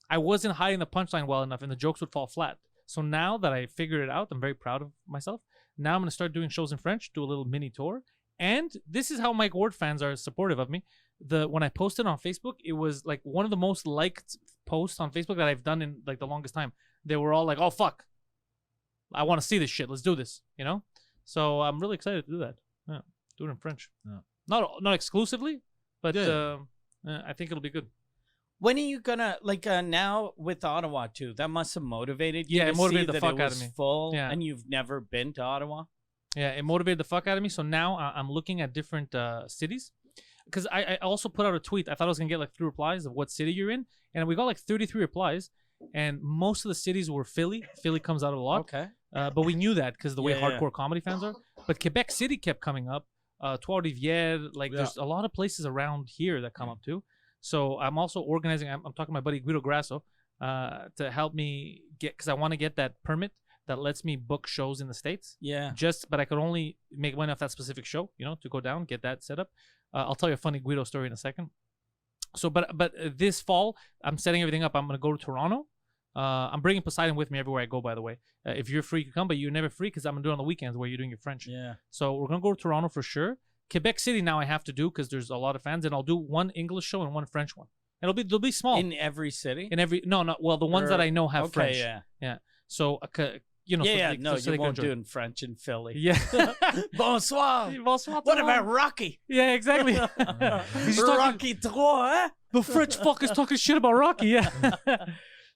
I wasn't hiding the punchline well enough and the jokes would fall flat. So now that I figured it out, I'm very proud of myself. Now I'm going to start doing shows in French, do a little mini tour. And this is how Mike Ward fans are supportive of me. When I posted on Facebook, it was like one of the most liked posts on Facebook that I've done in like the longest time. They were all like, "Oh fuck, I want to see this shit. Let's do this," you know. So I'm really excited to do that. Yeah, do it in French. Yeah. Not exclusively, but Yeah. I think it'll be good. When are you gonna now with Ottawa too? That must have motivated you. Yeah, to it motivated see the that fuck it out of was me. Full, Yeah. and you've never been to Ottawa. Yeah, it motivated the fuck out of me. So now I'm looking at different cities. Because I also put out a tweet. I thought I was going to get like 3 replies of what city you're in. And we got like 33 replies. And most of the cities were Philly. Philly comes out a lot. Okay. But we knew that because the way Yeah, hardcore comedy fans are. But Quebec City kept coming up. Trois-Rivières. Like there's a lot of places around here that come up too. So I'm also organizing. I'm talking to my buddy Guido to help me because I want to get that permit that lets me book shows in the States. Yeah. But I could only make money off that specific show, to go down, get that set up. I'll tell you a funny Guido story in a second. So, but this fall, I'm setting everything up. I'm going to go to Toronto. I'm bringing Poseidon with me everywhere I go, by the way. If you're free, you can come, but you're never free because I'm going to do it on the weekends where you're doing your French. Yeah. So we're going to go to Toronto for sure. Quebec City now I have to do because there's a lot of fans, and I'll do one English show and one French one. They'll be small. In every city. Well, the ones that I know have Okay. French. Yeah. So, Yeah. so Yeah. they- No, so you they can won't enjoy. do it in French in Philly. Yeah. Bonsoir. Bonsoir, What tout le about monde. Rocky? Yeah, exactly. He's talking, Rocky 3, eh? the French fucker's talking shit about Rocky. Yeah.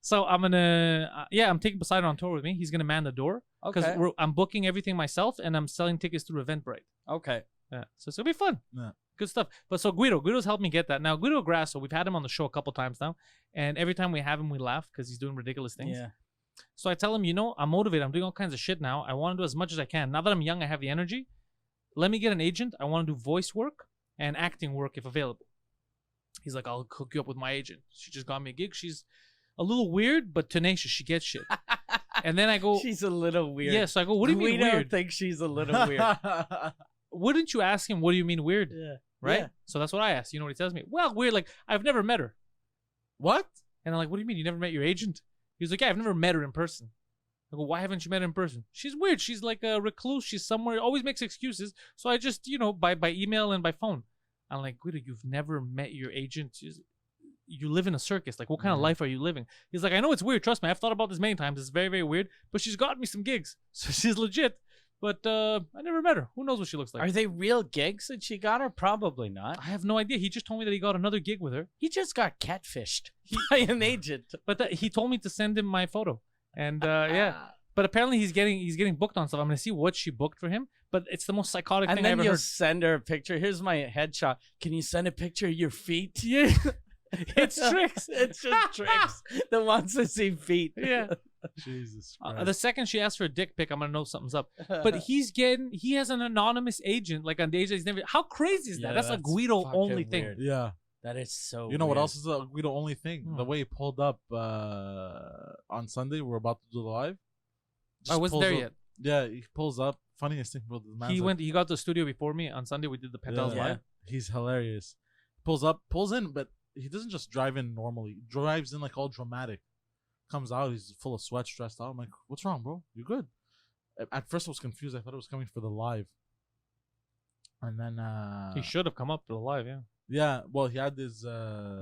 So I'm gonna, I'm taking Poseidon on tour with me. He's gonna man the door because Okay. I'm booking everything myself and I'm selling tickets through Eventbrite. Okay. Yeah. So it's gonna be fun. Yeah. Good stuff. But so Guido's helped me get that. Now Guido Grasso, we've had him on the show a couple times now, and every time we have him, we laugh because he's doing ridiculous things. Yeah. So I tell him, I'm motivated. I'm doing all kinds of shit now. I want to do as much as I can. Now that I'm young, I have the energy. Let me get an agent. I want to do voice work and acting work if available. He's like, I'll hook you up with my agent. She just got me a gig. She's a little weird, but tenacious. She gets shit. And then I go, She's a little weird. yeah. So I go, what do you mean We don't weird? think she's a little weird. Wouldn't you ask him, what do you mean weird? Yeah. Right? Yeah. So that's what I asked. You know what he tells me? Well, weird. Like, I've never met her. What? And I'm like, what do you mean? You never met your agent? He was like, yeah, I've never met her in person. I go, why haven't you met her in person? She's weird. She's like a recluse. She's somewhere, always makes excuses. So I just, by email and by phone. I'm like, Guido, you've never met your agent. you live in a circus. Like, what kind of Yeah. life are you living? He's like, I know it's weird. Trust me, I've thought about this many times. It's very, very weird. But she's got me some gigs, so she's legit. But I never met her. Who knows what she looks like? Are they real gigs that she got, or probably not? I have no idea. He just told me that he got another gig with her. He just got catfished by an agent. But he told me to send him my photo, and yeah. But apparently he's getting booked on stuff. I'm gonna see what she booked for him. But it's the most psychotic And thing I then ever you'll heard. send her a picture. Here's my headshot. Can you send a picture of your feet? Yeah, it's tricks. It's just tricks that wants to see feet. Yeah. Jesus Christ. The second she asks for a dick pic, I'm gonna know something's up. But he has an anonymous agent, like on days that he's never. How crazy is that? Yeah, That's a that's Guido fucking only thing. weird. Yeah. That is so You know what weird. else is a Guido only thing? The way he pulled up on Sunday, we're about to do the live. I wasn't pulls there up- yet. Yeah, he pulls up. Funniest thing, bro. The man's He like- went. He got to the studio before me on Sunday. We did the Pantelis Yeah. live. He's hilarious. Pulls up, pulls in, but he doesn't just drive in normally. He drives in like all dramatic. Comes out, he's full of sweat, stressed out. I'm like, what's wrong, bro? You good? At first, I was confused. I thought it was coming for the live. And then, He should have come up to the live. Yeah. yeah, well, he had his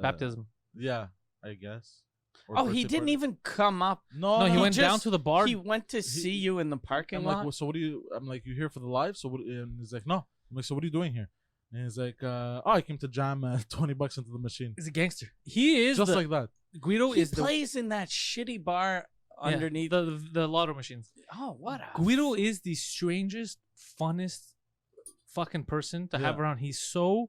Baptism. Yeah, I guess. Or Oh, he birthday didn't party. even come up. No, No, he no. went down just- to the bar. He went to see you in the parking I'm lot. like, well, so what do you? I'm like, you here for the live? So what? And he's like, no. I'm like, so what are you doing here? And he's like, oh, I came to jam $20 into the machine. He's a gangster. He is Just the, like that. Guido he is the plays in that shitty bar yeah, underneath. the lotto machines. Oh, what a Guido is the strangest, funnest fucking person to have Yeah. around. He's so.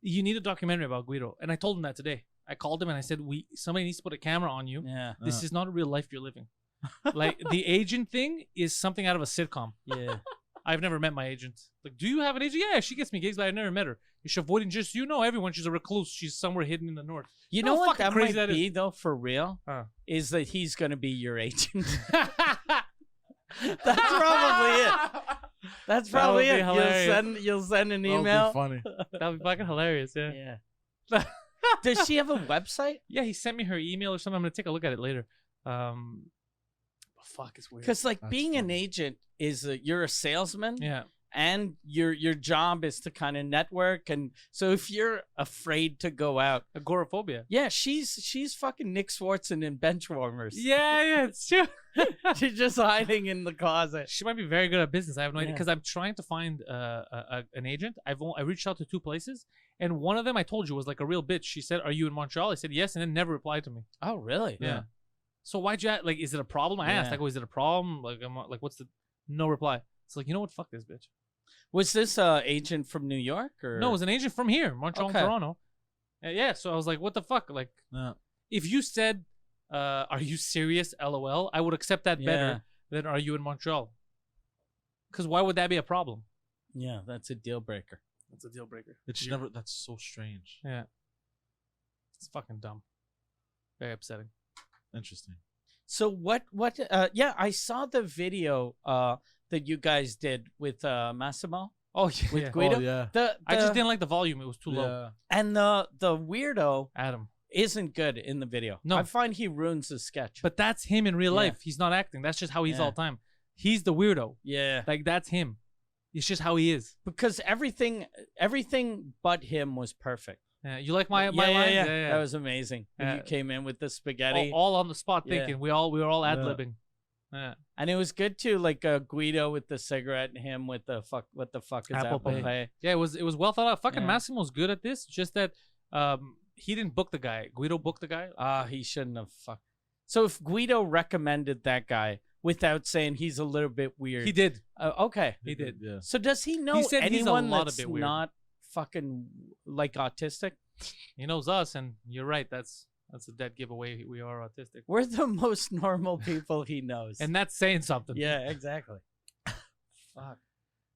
You need a documentary about Guido, and I told him that today. I called him and I said, somebody needs to put a camera on you. Yeah. This is not a real life you're living. Like the agent thing is something out of a sitcom. Yeah. I've never met my agent. Like, do you have an agent? Yeah, she gets me gigs, but I've never met her. Is she avoiding just everyone? She's a recluse. She's somewhere hidden in the north. You How know what fucking that crazy might that is? be, though, for real? Huh. Is that he's going to be your agent. That's probably it. That's That probably would be it. hilarious. You'll send an That would email. be funny. That'd be fucking hilarious. Yeah. Yeah. Does she have a website? Yeah, he sent me her email or something. I'm gonna take a look at it later. Fuck, it's weird. Because like That's being an funny. agent is you're a salesman. Yeah. And your job is to kind of network, and so if you're afraid to go out, Agoraphobia. yeah, she's fucking Nick Swartzen in Benchwarmers. Yeah, it's true. She's just hiding in the closet. She might be very good at business. I have no idea Yeah. because I'm trying to find an agent. I reached out to 2 places, and one of them I told you was like a real bitch. She said, "Are you in Montreal?" I said yes, and then never replied to me. Oh, really? Yeah. So why'd you like? Is it a problem? I asked. Yeah. Like, oh, is it a problem? Like, what's the no reply? It's like, you know what? Fuck this bitch. Was this agent from New York or No, it was an agent from here, Montreal Okay. and Toronto. Yeah, so I was like, what the fuck? Like, Yeah. if you said, are you serious? LOL, I would accept that Yeah. better than are you in Montreal? Because why would that be a problem? Yeah, that's a deal breaker. That's a deal breaker. It's never. That's so strange. Yeah. It's fucking dumb. Very upsetting. Interesting. So what yeah, I saw the video that you guys did with Massimo Oh, yeah. with yeah. Guido. Oh yeah. The I just didn't like the volume. It was too low. Yeah. and the weirdo Adam. isn't good in the video. No. I find he ruins the sketch. But that's him in real Yeah. life. He's not acting. That's just how he's Yeah. all the time. He's the weirdo. yeah, Like, that's him. It's just how he is. because everything but him was perfect. Yeah. You like my yeah, line? yeah. That was amazing. When Yeah. you came in with the spaghetti. all on the spot Yeah. thinking. We were all ad Yeah. libbing. Yeah. And it was good too, like Guido with the cigarette and him with the fuck. What the fuck is Apple Apple Pay. Pay? Yeah, it was well thought out. Fucking Yeah. Massimo's good at this. Just that he didn't book the guy. Guido booked the guy. He shouldn't have fucked. So if Guido recommended that guy without saying he's a little bit weird, He did. okay. He did. Yeah. So does he know said he's a anyone lot a that's bit weird. not fucking like autistic? He knows us, and you're right. That's a dead giveaway. We are autistic, We're the most normal people he knows. and that's saying something. yeah, exactly. Fuck.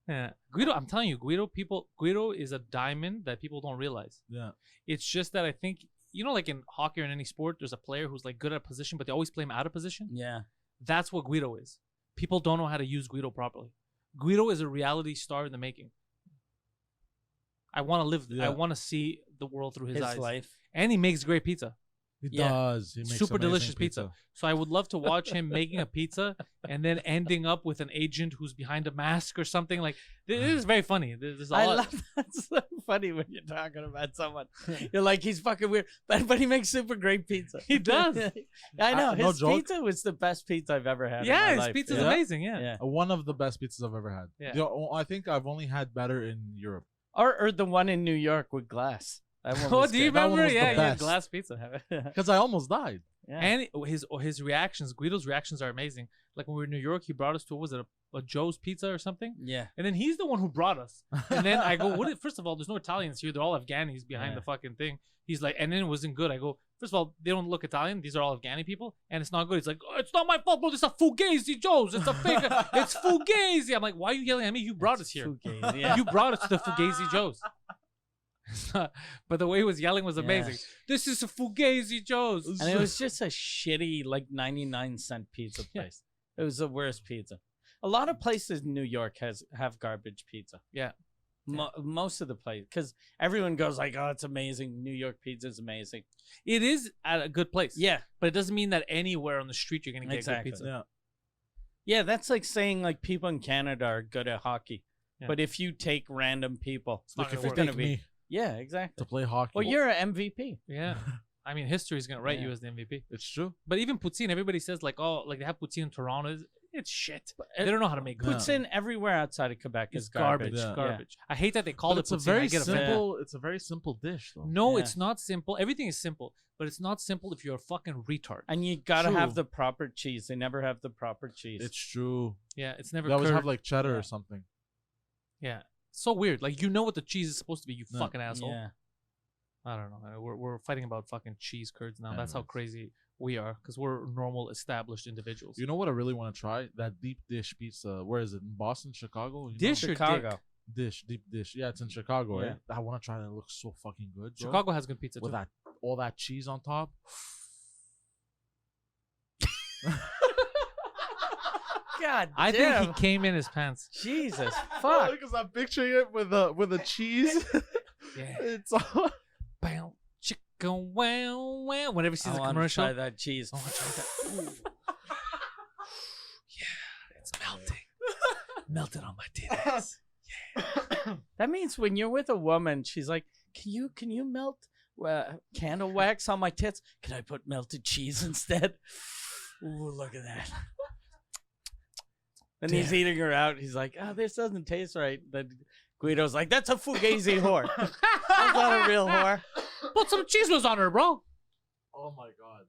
Yeah. Guido, I'm telling you, Guido is a diamond that people don't realize. Yeah. It's just that I think, like in hockey or in any sport, there's a player who's like good at a position, but they always play him out of position. Yeah. That's what Guido is. People don't know how to use Guido properly. Guido is a reality star in the making. I want to live. Yeah. I want to see the world through his eyes. Life. And he makes great pizza. He Yeah. does. He makes Super amazing delicious pizza. So I would love to watch him making a pizza and then ending up with an agent who's behind a mask or something. Like, this is very funny. There's a I lot. love that's so funny when you're talking about someone. You're like, he's fucking weird, but he makes super great pizza. He does. I know. No His joke. pizza was the best pizza I've ever had. in Yeah, my his life. pizza's Yeah. amazing. Yeah. Yeah. One of the best pizzas I've ever had. Yeah. I think I've only had better in Europe. Or the one in New York with glass. That one Oh, was do you good. That one remember? was the Yeah, yeah, best. glass pizza. Because I almost died. Yeah. And his reactions, Guido's reactions are amazing. Like when we were in New York, he brought us to, what was it, a Joe's Pizza or something? Yeah. And then he's the one who brought us. And then I go, first of all, there's no Italians here. They're all Afghanis behind Yeah. the fucking thing. He's like, and then it wasn't good. I go, first of all, they don't look Italian. These are all Afghani people. And it's not good. He's like, oh, it's not my fault, bro. It's a Fugazi Joe's. It's a fake. It's Fugazi. I'm like, why are you yelling at me? You brought us here. Fugazi, yeah. You brought us to the Fugazi Joe's. But the way he was yelling was amazing. Yeah. This is a Fugazi Joe's. And it was just a shitty, like 99-cent pizza Yeah. place. It was the worst pizza. A lot of places in New York have garbage pizza. Yeah. Most of the place, because everyone goes like, "Oh, it's amazing. New York pizza is amazing." It is at a good place. Yeah, But it doesn't mean that anywhere on the street you're going to get Exactly. good pizza. Yeah. yeah. That's like saying like people in Canada are good at hockey, Yeah. but if you take random people, not Like if gonna you work. gonna take be me yeah, exactly. to play hockey. Well, you're an MVP. Yeah. I mean, history is going to write you Yeah. as the MVP. It's true. But even poutine, everybody says like, oh, like they have poutine in Toronto. It's shit. it- They don't know how to make good. Puts in everywhere outside of Quebec It's is garbage. garbage. Yeah. Garbage. I hate that they call But it it's a poutine. very I get offended. simple. It's a very simple dish, though. No, Yeah. it's not simple. Everything is simple, but it's not simple if you're a fucking retard. And you gotta True. have the proper cheese. They never have the proper cheese. It's true. Yeah, it's never They always curd. have like cheddar Yeah. or something. Yeah. So weird. Like, you know what the cheese is supposed to be, you No. fucking asshole. yeah. I don't know. We're fighting about fucking cheese curds now. That's how Anyways. crazy we are because we're normal, established individuals. You know what I really want to try? That deep dish pizza. Where is it? In Boston, Chicago? You know? Dish or Chicago. dick? Deep dish. Yeah, it's in Chicago, Yeah. right? I want to try that. It looks so fucking good. Bro. Chicago has good pizza With too. that all that cheese on top. God I damn. think he came in his pants. Jesus fuck. Because I'm picturing it with a cheese. Yeah. It's all. Bam, chicken, wow, wow. Whenever he sees I a want to commercial, try that cheese. I want to try that. Ooh. Yeah, it's melting. Melted on my titties. That means when you're with a woman, she's like, "Can you melt candle wax on my tits? Can I put melted cheese instead?" Ooh, look at that. And he's Damn. eating her out. He's like, "Oh, this doesn't taste right." Then Guido's like, "That's a fugazi whore. That's not a real whore." Put some cheese whiz on her, bro. Oh my god.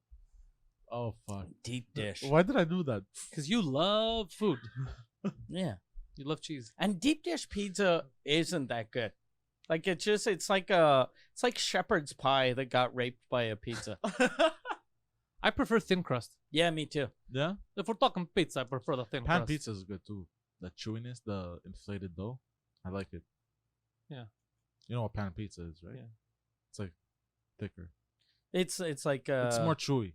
Oh fuck. Deep dish. Why did I do that? Because you love food. Yeah. You love cheese. And deep dish pizza isn't that good. Like it's like shepherd's pie that got raped by a pizza. I prefer thin crust. Yeah, me too. Yeah. If we're talking pizza, I prefer the thin Pan crust. pizza is good too. The chewiness, the inflated dough. I like it. Yeah. You know what pan pizza is, right? Yeah. It's like thicker. It's like It's more chewy.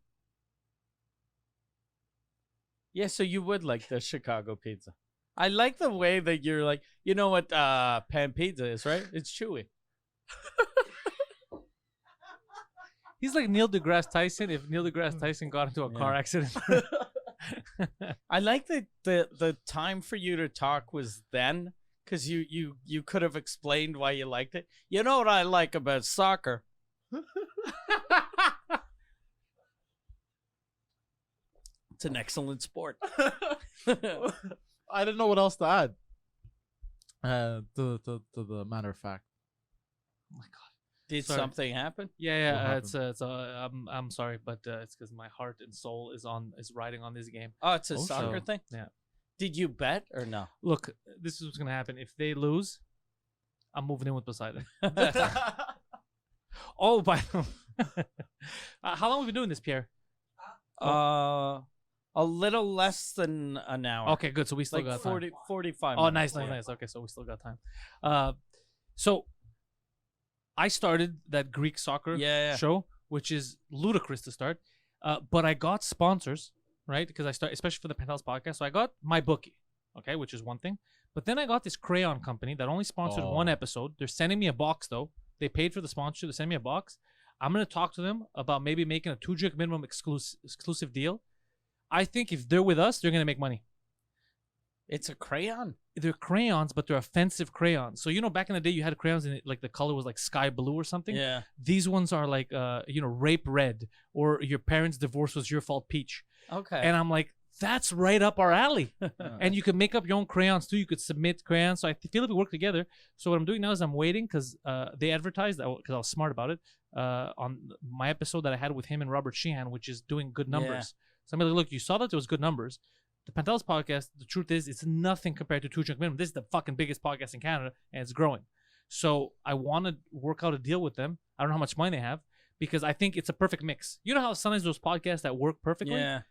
yeah. So you would like the Chicago pizza. I like the way that you're like, you know what pan pizza is, right? It's chewy. He's like Neil deGrasse Tyson. If Neil deGrasse Tyson got into a car accident. I like that the time for you to talk was then, because you could have explained why you liked it. You know what I like about soccer? It's an excellent sport. I didn't know what else to add. To the matter of fact. Oh my god. Did Sorry. something happen? Yeah, What I'm sorry, but it's because my heart and soul is riding on this game. Oh, it's a Oh, soccer so- thing? yeah. Did you bet or no? Look, this is what's gonna happen. If they lose, I'm moving in with Poseidon. Oh, by how long have we been doing this, Pierre? A little less than an hour. Okay, good. So we still Like got 40, time. 45 Oh, minutes. nice. Okay, so we still got time. So I started that Greek soccer Yeah. show, which is ludicrous to start. But I got sponsors, right? Because I started, especially for the Pantelis podcast. So I got my bookie, okay, which is one thing. But then I got this crayon company that only sponsored one Oh. episode. They're sending me a box though. They paid for the sponsorship. They sent me a box. I'm gonna talk to them about maybe making a 2-drink minimum exclusive deal. I think if they're with us, they're gonna make money. It's a crayon. They're crayons, but they're offensive crayons. So back in the day, you had crayons and like the color was like sky blue or something. Yeah. These ones are like rape red, or your parents' divorce was your fault peach. Okay. And I'm like, that's right up our alley. And you could make up your own crayons too. You could submit crayons. So I feel like we work together. So what I'm doing now is I'm waiting because they advertised, because I was smart about it, on my episode that I had with him and Robert Sheehan, which is doing good numbers. Yeah. So I'm like, look, you saw that there was good numbers. The Pantelis podcast, the truth is, it's nothing compared to 2-drink minimum. This is the fucking biggest podcast in Canada, and it's growing. So I want to work out a deal with them. I don't know how much money they have, because I think it's a perfect mix. You know how sometimes those podcasts that work perfectly? Yeah.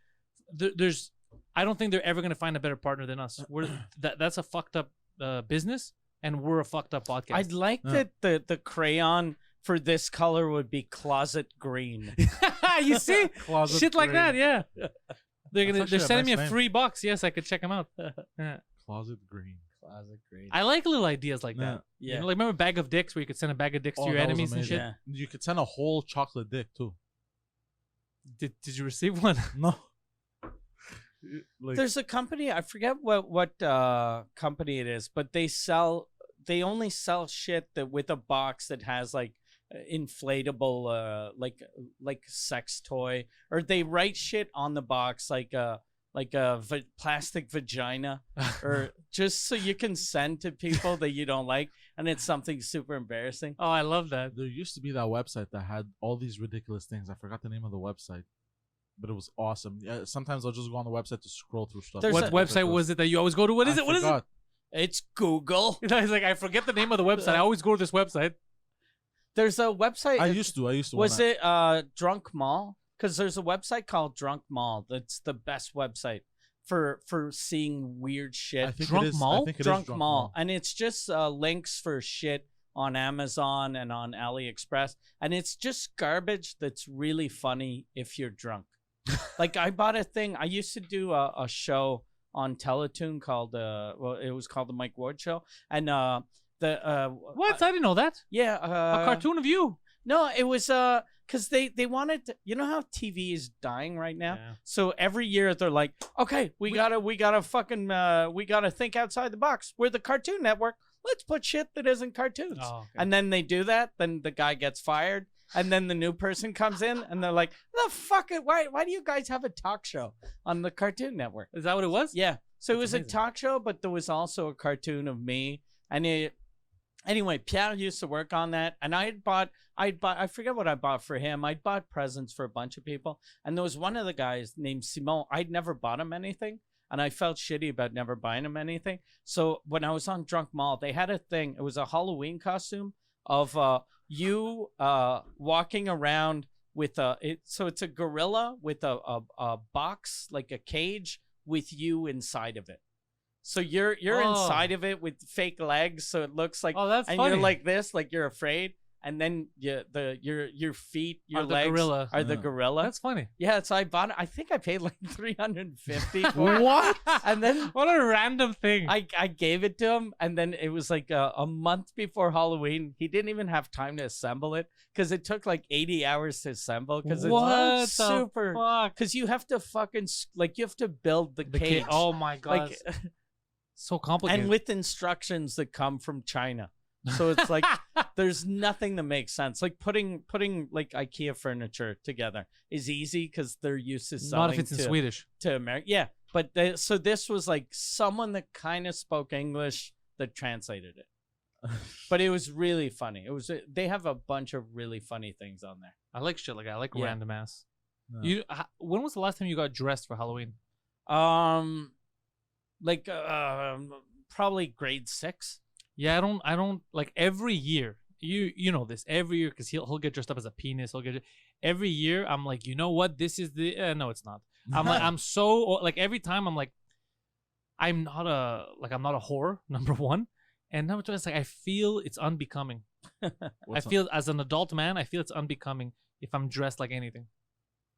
I don't think they're ever going to find a better partner than us. That's a fucked up business, and we're a fucked up podcast. I'd like that the crayon for this color would be closet green. You see? Closet Shit like green. that, yeah. They're actually sending me nice a name. $3. Yes, I could check them out. Yeah. Closet green. Closet green. I like little ideas like that. Yeah. Like remember Bag of Dicks, where you could send a bag of dicks to your that was enemies and amazing. shit? Yeah. You could send a whole chocolate dick too. Did you receive one? No. Like, There's a company, I forget what company it is, but they only sell shit that with a box that has like inflatable like sex toy, or they write shit on the box like a plastic vagina, or just so you can send to people that you don't like, and it's something super embarrassing. Oh, I love that. there used to be that website that had all these ridiculous things. I forgot the name of the website, but it was awesome. Yeah, sometimes I'll just go on the website to scroll through stuff. There's What website was it that you always go to? What is it? What is it? It's Google. It's like, I forget the name of the website. I always go to this website. There's a website. I used to. Was it Drunk Mall? Because there's a website called Drunk Mall. That's the best website for seeing weird shit. I think Drunk it is, Mall? I think it is Drunk Mall, and it's just links for shit on Amazon and on AliExpress, and it's just garbage that's really funny if you're drunk. Like I bought a thing. I used to do a show on Teletoon called it was called the Mike Ward Show, and What? I didn't know that. yeah, A cartoon of you. No, it was because they wanted to, you know how TV is dying right now. Yeah. So every year they're like, okay, we gotta fucking we gotta think outside the box. We're the Cartoon Network. Let's put shit that isn't cartoons. Oh, okay. And then they do that. Then the guy gets fired. And then the new person comes in and they're like, the fuck? Why do you guys have a talk show on the Cartoon Network? Is that what it was? Yeah. So it That's was amazing. a talk show, but there was also a cartoon of me. And anyway, Pierre used to work on that. And I forget what I bought for him. I'd bought presents for a bunch of people. And there was one of the guys named Simon. I'd never bought him anything. And I felt shitty about never buying him anything. So when I was on Drunk Mall, they had a thing. It was a Halloween costume of you walking around with so it's a gorilla with a box, like a cage, with you inside of it. So you're inside of it with fake legs, so it looks like, Oh, that's and funny. you're like this, like you're afraid, and then your feet, your Are the legs gorilla. are the Yeah. gorilla. That's funny. Yeah, so I bought it. I think I paid like $350 for it. What? And then What a random thing. I gave it to him, and then it was like a month before Halloween. He didn't even have time to assemble it because it took like 80 hours to assemble because it's What the super. fuck? Because you have to fucking you have to build the cage. Oh my god. like, So complicated. and with instructions that come from China. So it's like there's nothing that makes sense. Like putting like IKEA furniture together is easy because they're used to selling Not if it's in to, Swedish. to America. Yeah, but so this was like someone that kind of spoke English that translated it. But it was really funny. It was they have a bunch of really funny things on there. I like shit like that. I like Yeah. random ass. Yeah. When was the last time you got dressed for Halloween? Like probably grade 6. Yeah, I don't like every year. You know this every year because he'll get dressed up as a penis. Every year. I'm like, you know what? This is the no, it's not. I'm like I'm so like every time I'm like, I'm not a whore. Number one, and number two, it's like I feel it's unbecoming. What's I feel as an adult man, I feel it's unbecoming if I'm dressed like anything.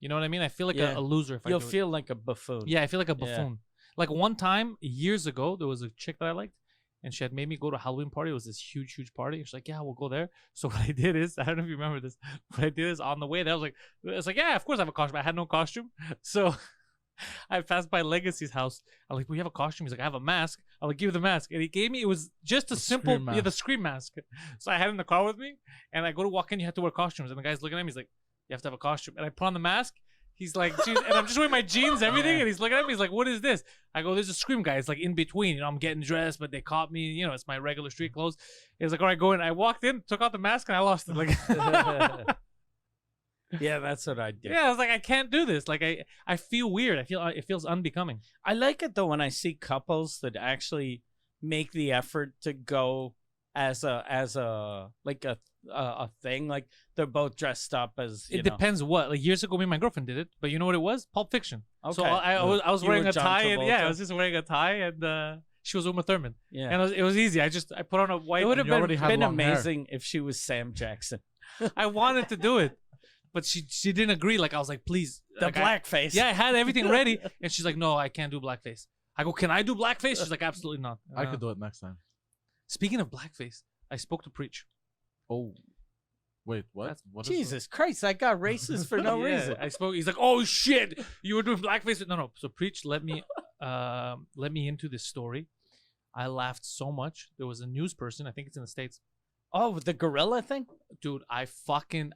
You know what I mean? I feel like Yeah. a loser if You'll I do it. feel like a buffoon. Yeah, I feel like a Yeah. buffoon. Like one time years ago, there was a chick that I liked, and she had made me go to a Halloween party. It was this huge party. She's like, yeah, we'll go there. So what I did is, I don't know if you remember this. What I did is on the way there, I was like, yeah, of course I have a costume. I had no costume, so I passed by Legacy's house. I'm like, we have a costume. He's like, I have a mask. I'm like, give me the mask. And he gave me, it was just a simple, the scream mask. So I had it in the car with me, and I go to walk in, you have to wear costumes. And the guy's looking at me, he's like, you have to have a costume. And I put on the mask. He's like, geez, and I'm just wearing my jeans, everything. And he's looking at me, he's like, what is this? I go, there's a scream guy. It's like in between. I'm getting dressed, but they caught me. It's my regular street clothes. He's like, all right, go in. I walked in, took out the mask, and I lost it. Like, yeah, that's what I did. Yeah, I was like, I can't do this. Like, I feel weird. I feel it feels unbecoming. I like it though when I see couples that actually make the effort to go as a thing. Like they're both dressed up as. It depends what. Like years ago, me and my girlfriend did it, but you know what it was? Pulp Fiction. Okay. So I was wearing a tie, and Travolta. I was just wearing a tie, and she was Uma Thurman. Yeah. And it was easy. I put on a white. It would have been long hair. amazing if she was Sam Jackson. I wanted to do it, but she didn't agree. Like I was like, please. The like, blackface. Yeah, I had everything ready, and she's like, no, I can't do blackface. I go, can I do blackface? She's like, absolutely not. I could do it next time. Speaking of blackface, I spoke to Preach. Oh, wait, what? What is Jesus Christ, I got racist for no Yeah, reason. I spoke. He's like, "Oh shit, you were doing blackface." No. So Preach let me into this story. I laughed so much. There was a news person. I think it's in the States. Oh, the gorilla thing? Dude, I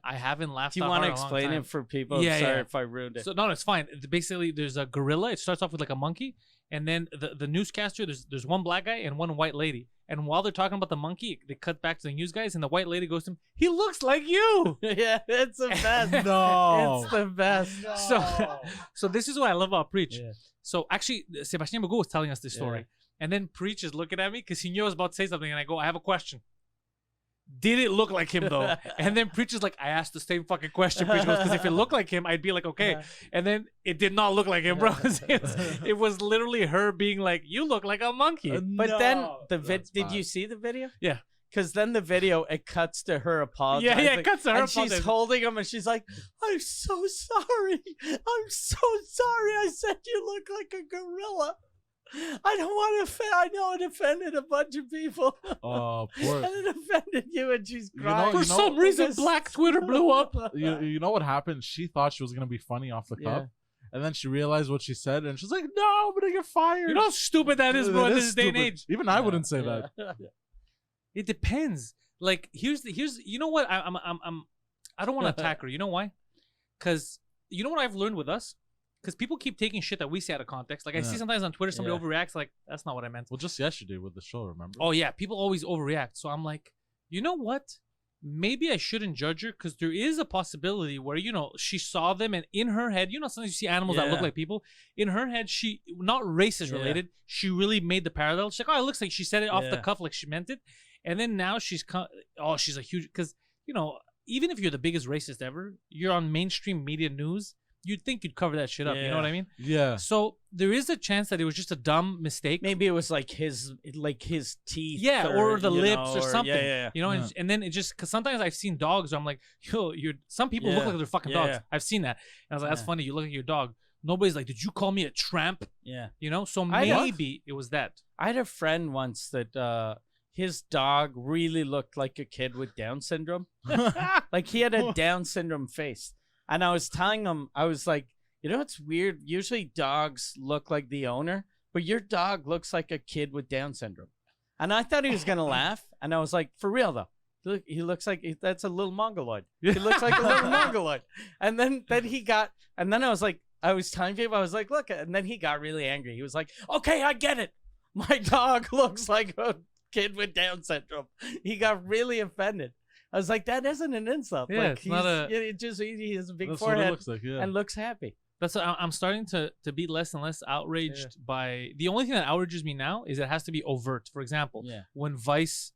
haven't laughed. Do you want to explain it for people? Yeah, Sorry yeah. if I ruined it. So no, it's fine. Basically, there's a gorilla. It starts off with like a monkey, and then the newscaster. There's one black guy and one white lady. And while they're talking about the monkey, they cut back to the news guys, and the white lady goes to him, "He looks like you." Yeah, it's the best. No. It's the best. So this is what I love about Preach. Yeah. So actually, Sebastian Bago was telling us this story, and then Preach is looking at me because he knew I was about to say something, and I go, "I have a question. Did it look like him though?" And then Preach is like, "I asked the same fucking question." Preach goes, "Because if it looked like him, I'd be like, okay." And then it did not look like him, bro. It was literally her being like, "You look like a monkey." But then did you see the video? Yeah. Because then the video, it cuts to her apologizing. Yeah, it cuts to her and she's apologizing. holding him, and she's like, "I'm so sorry. I'm so sorry. I said you look like a gorilla. I don't want to offend. I know it offended a bunch of people. Oh, poor. And it offended you." And she's crying. For some reason, Black Twitter blew up. You know what happened? She thought she was gonna be funny off the cup, and then she realized what she said, and she's like, "No, I'm gonna get fired." You know how stupid that is, bro. In this day and age, even I wouldn't say that. it depends. Like here's you know what I don't want to attack her. You know why? Because you know what I've learned with us. Because people keep taking shit that we say out of context. Like I see sometimes on Twitter somebody overreacts. Like that's not what I meant. Well, just yesterday with the show, remember? Oh yeah, people always overreact. So I'm like, you know what? Maybe I shouldn't judge her because there is a possibility where she saw them and in her head, sometimes you see animals that look like people. In her head, she not racist related. She really made the parallel. She's like, oh, it looks like she said it off the cuff, like she meant it. And then now she's a huge because even if you're the biggest racist ever, you're on mainstream media news. You'd think you'd cover that shit up. You know what I mean? Yeah. So there is a chance that it was just a dumb mistake. Maybe it was like his teeth. Yeah, or the lips or something. Yeah. And then it just because sometimes I've seen dogs where I'm like, some people look like they're fucking dogs. Yeah. I've seen that. And I was like, that's funny. You look like your dog. Nobody's like, did you call me a tramp? Yeah. So maybe it was that. I had a friend once that his dog really looked like a kid with Down syndrome. Like he had a Down syndrome face. And I was telling him, I was like, it's weird. Usually dogs look like the owner, but your dog looks like a kid with Down syndrome. And I thought he was going to laugh. And I was like, for real though. Look, he looks like that's a little mongoloid. He looks like a little mongoloid. And then I was like, I was telling people, I was like, look. And then he got really angry. He was like, okay, I get it. My dog looks like a kid with Down syndrome. He got really offended. I was like, that isn't an insult. Yeah, like, it's not a. He has a big That's forehead what it looks like, and looks happy. That's what I'm starting to be less and less outraged by. The only thing that outrages me now is it has to be overt. For example, when Vice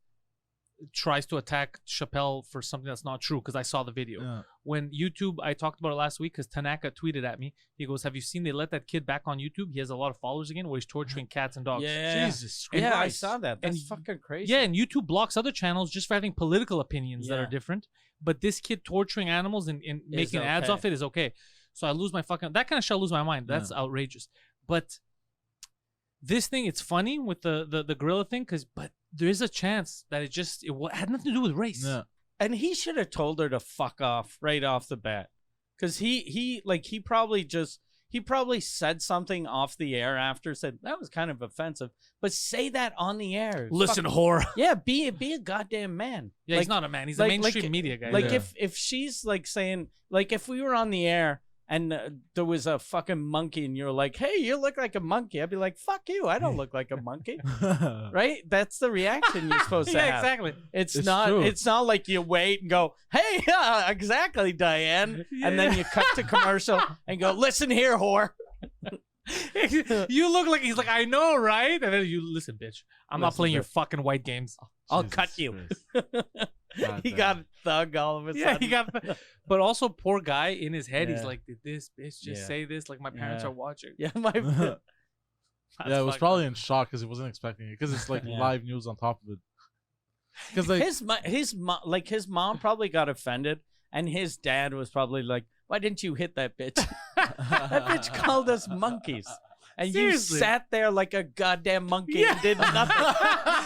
tries to attack Chappelle for something that's not true, because I saw the video. Yeah. When YouTube, I talked about it last week because Tanaka tweeted at me. He goes, have you seen they let that kid back on YouTube? He has a lot of followers again where he's torturing cats and dogs. Yeah. Jesus Yeah, Christ. I saw that. That's fucking crazy. Yeah, and YouTube blocks other channels just for having political opinions that are different. But this kid torturing animals and making ads off it is okay. So I lose my fucking... That kind of shit, I lose my mind. That's outrageous. But this thing, it's funny with the gorilla thing, but there is a chance that it had nothing to do with race. Yeah. And he should have told her to fuck off right off the bat, because he probably said something off the air after, said that was kind of offensive, but say that on the air. Listen, Fuck, whore. yeah, be a goddamn man. Yeah, like, he's not a man. He's a mainstream media guy. Like Yeah. if she's like saying, like if we were on the air and there was a fucking monkey and you're like, hey, you look like a monkey, I'd be like, fuck you, I don't look like a monkey. Right? That's the reaction you're supposed to yeah, have. exactly. It's true. It's not like you wait and go, hey, yeah, exactly, Diane. And then you cut to commercial and go, listen here, whore. You look like he's like, I know, right? And then you listen, bitch. I'm not Listen, playing your bitch. fucking white games. I'll Jesus cut you. Christ. He damn. got thug all of a Yeah, sudden. he got. But also, poor guy in his head, he's Yeah. like, did this bitch just Yeah. say this? Like my parents Yeah. are watching. Yeah, my That's Yeah, it was fucked probably up. in shock because he wasn't expecting it, because it's like Yeah. live news on top of it. Because like his mom probably got offended, and his dad was probably like, "Why didn't you hit that bitch? That bitch called us monkeys, and Seriously. you sat there like a goddamn monkey Yeah. and did nothing."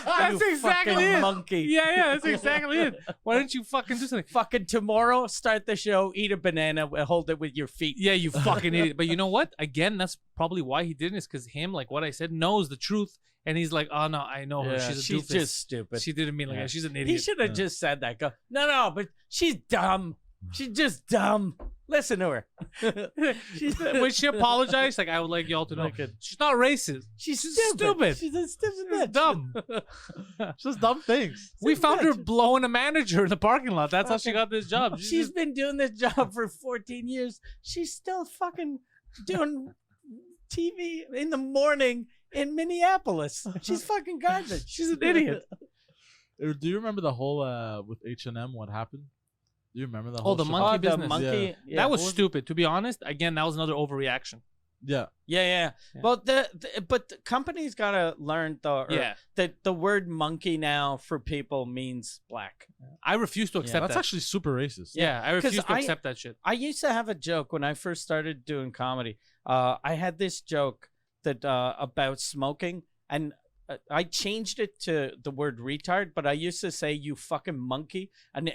That's You exactly fucking it. monkey. Yeah, that's exactly it. Why didn't you fucking do something? Fucking tomorrow, start the show, eat a banana, hold it with your feet. Yeah, you fucking idiot. But you know what? Again, that's probably why he didn't. Is because him, like what I said, knows the truth, and he's like, oh no, I know her. Yeah, She's a doofus. just stupid. She didn't mean like Yeah. that. She's an He idiot. should have just said that. Go, no, but she's dumb. She's just dumb. Listen to her. When she apologized, like I would like y'all to know, Like it. she's not racist. She's stupid. She's a stupid She's bitch. dumb. just dumb things. We found her bitch. blowing a manager in the parking lot. That's how she got this job. She's been doing this job for 14 years. She's still fucking doing TV in the morning in Minneapolis. She's fucking garbage. She's an idiot. Do you remember the whole with H&M? What happened? Do you remember the Oh, whole? the shit? monkey the business. monkey. Yeah. That was What stupid. To be honest, again, that was another overreaction. Yeah. Yeah. Yeah. Well, but the companies gotta learn Yeah, that the word monkey now for people means black. I refuse to accept That's that. actually super racist. Yeah, I 'Cause refuse to I- accept that shit. I used to have a joke when I first started doing comedy. I had this joke that about smoking, and I changed it to the word retard, but I used to say you fucking monkey, and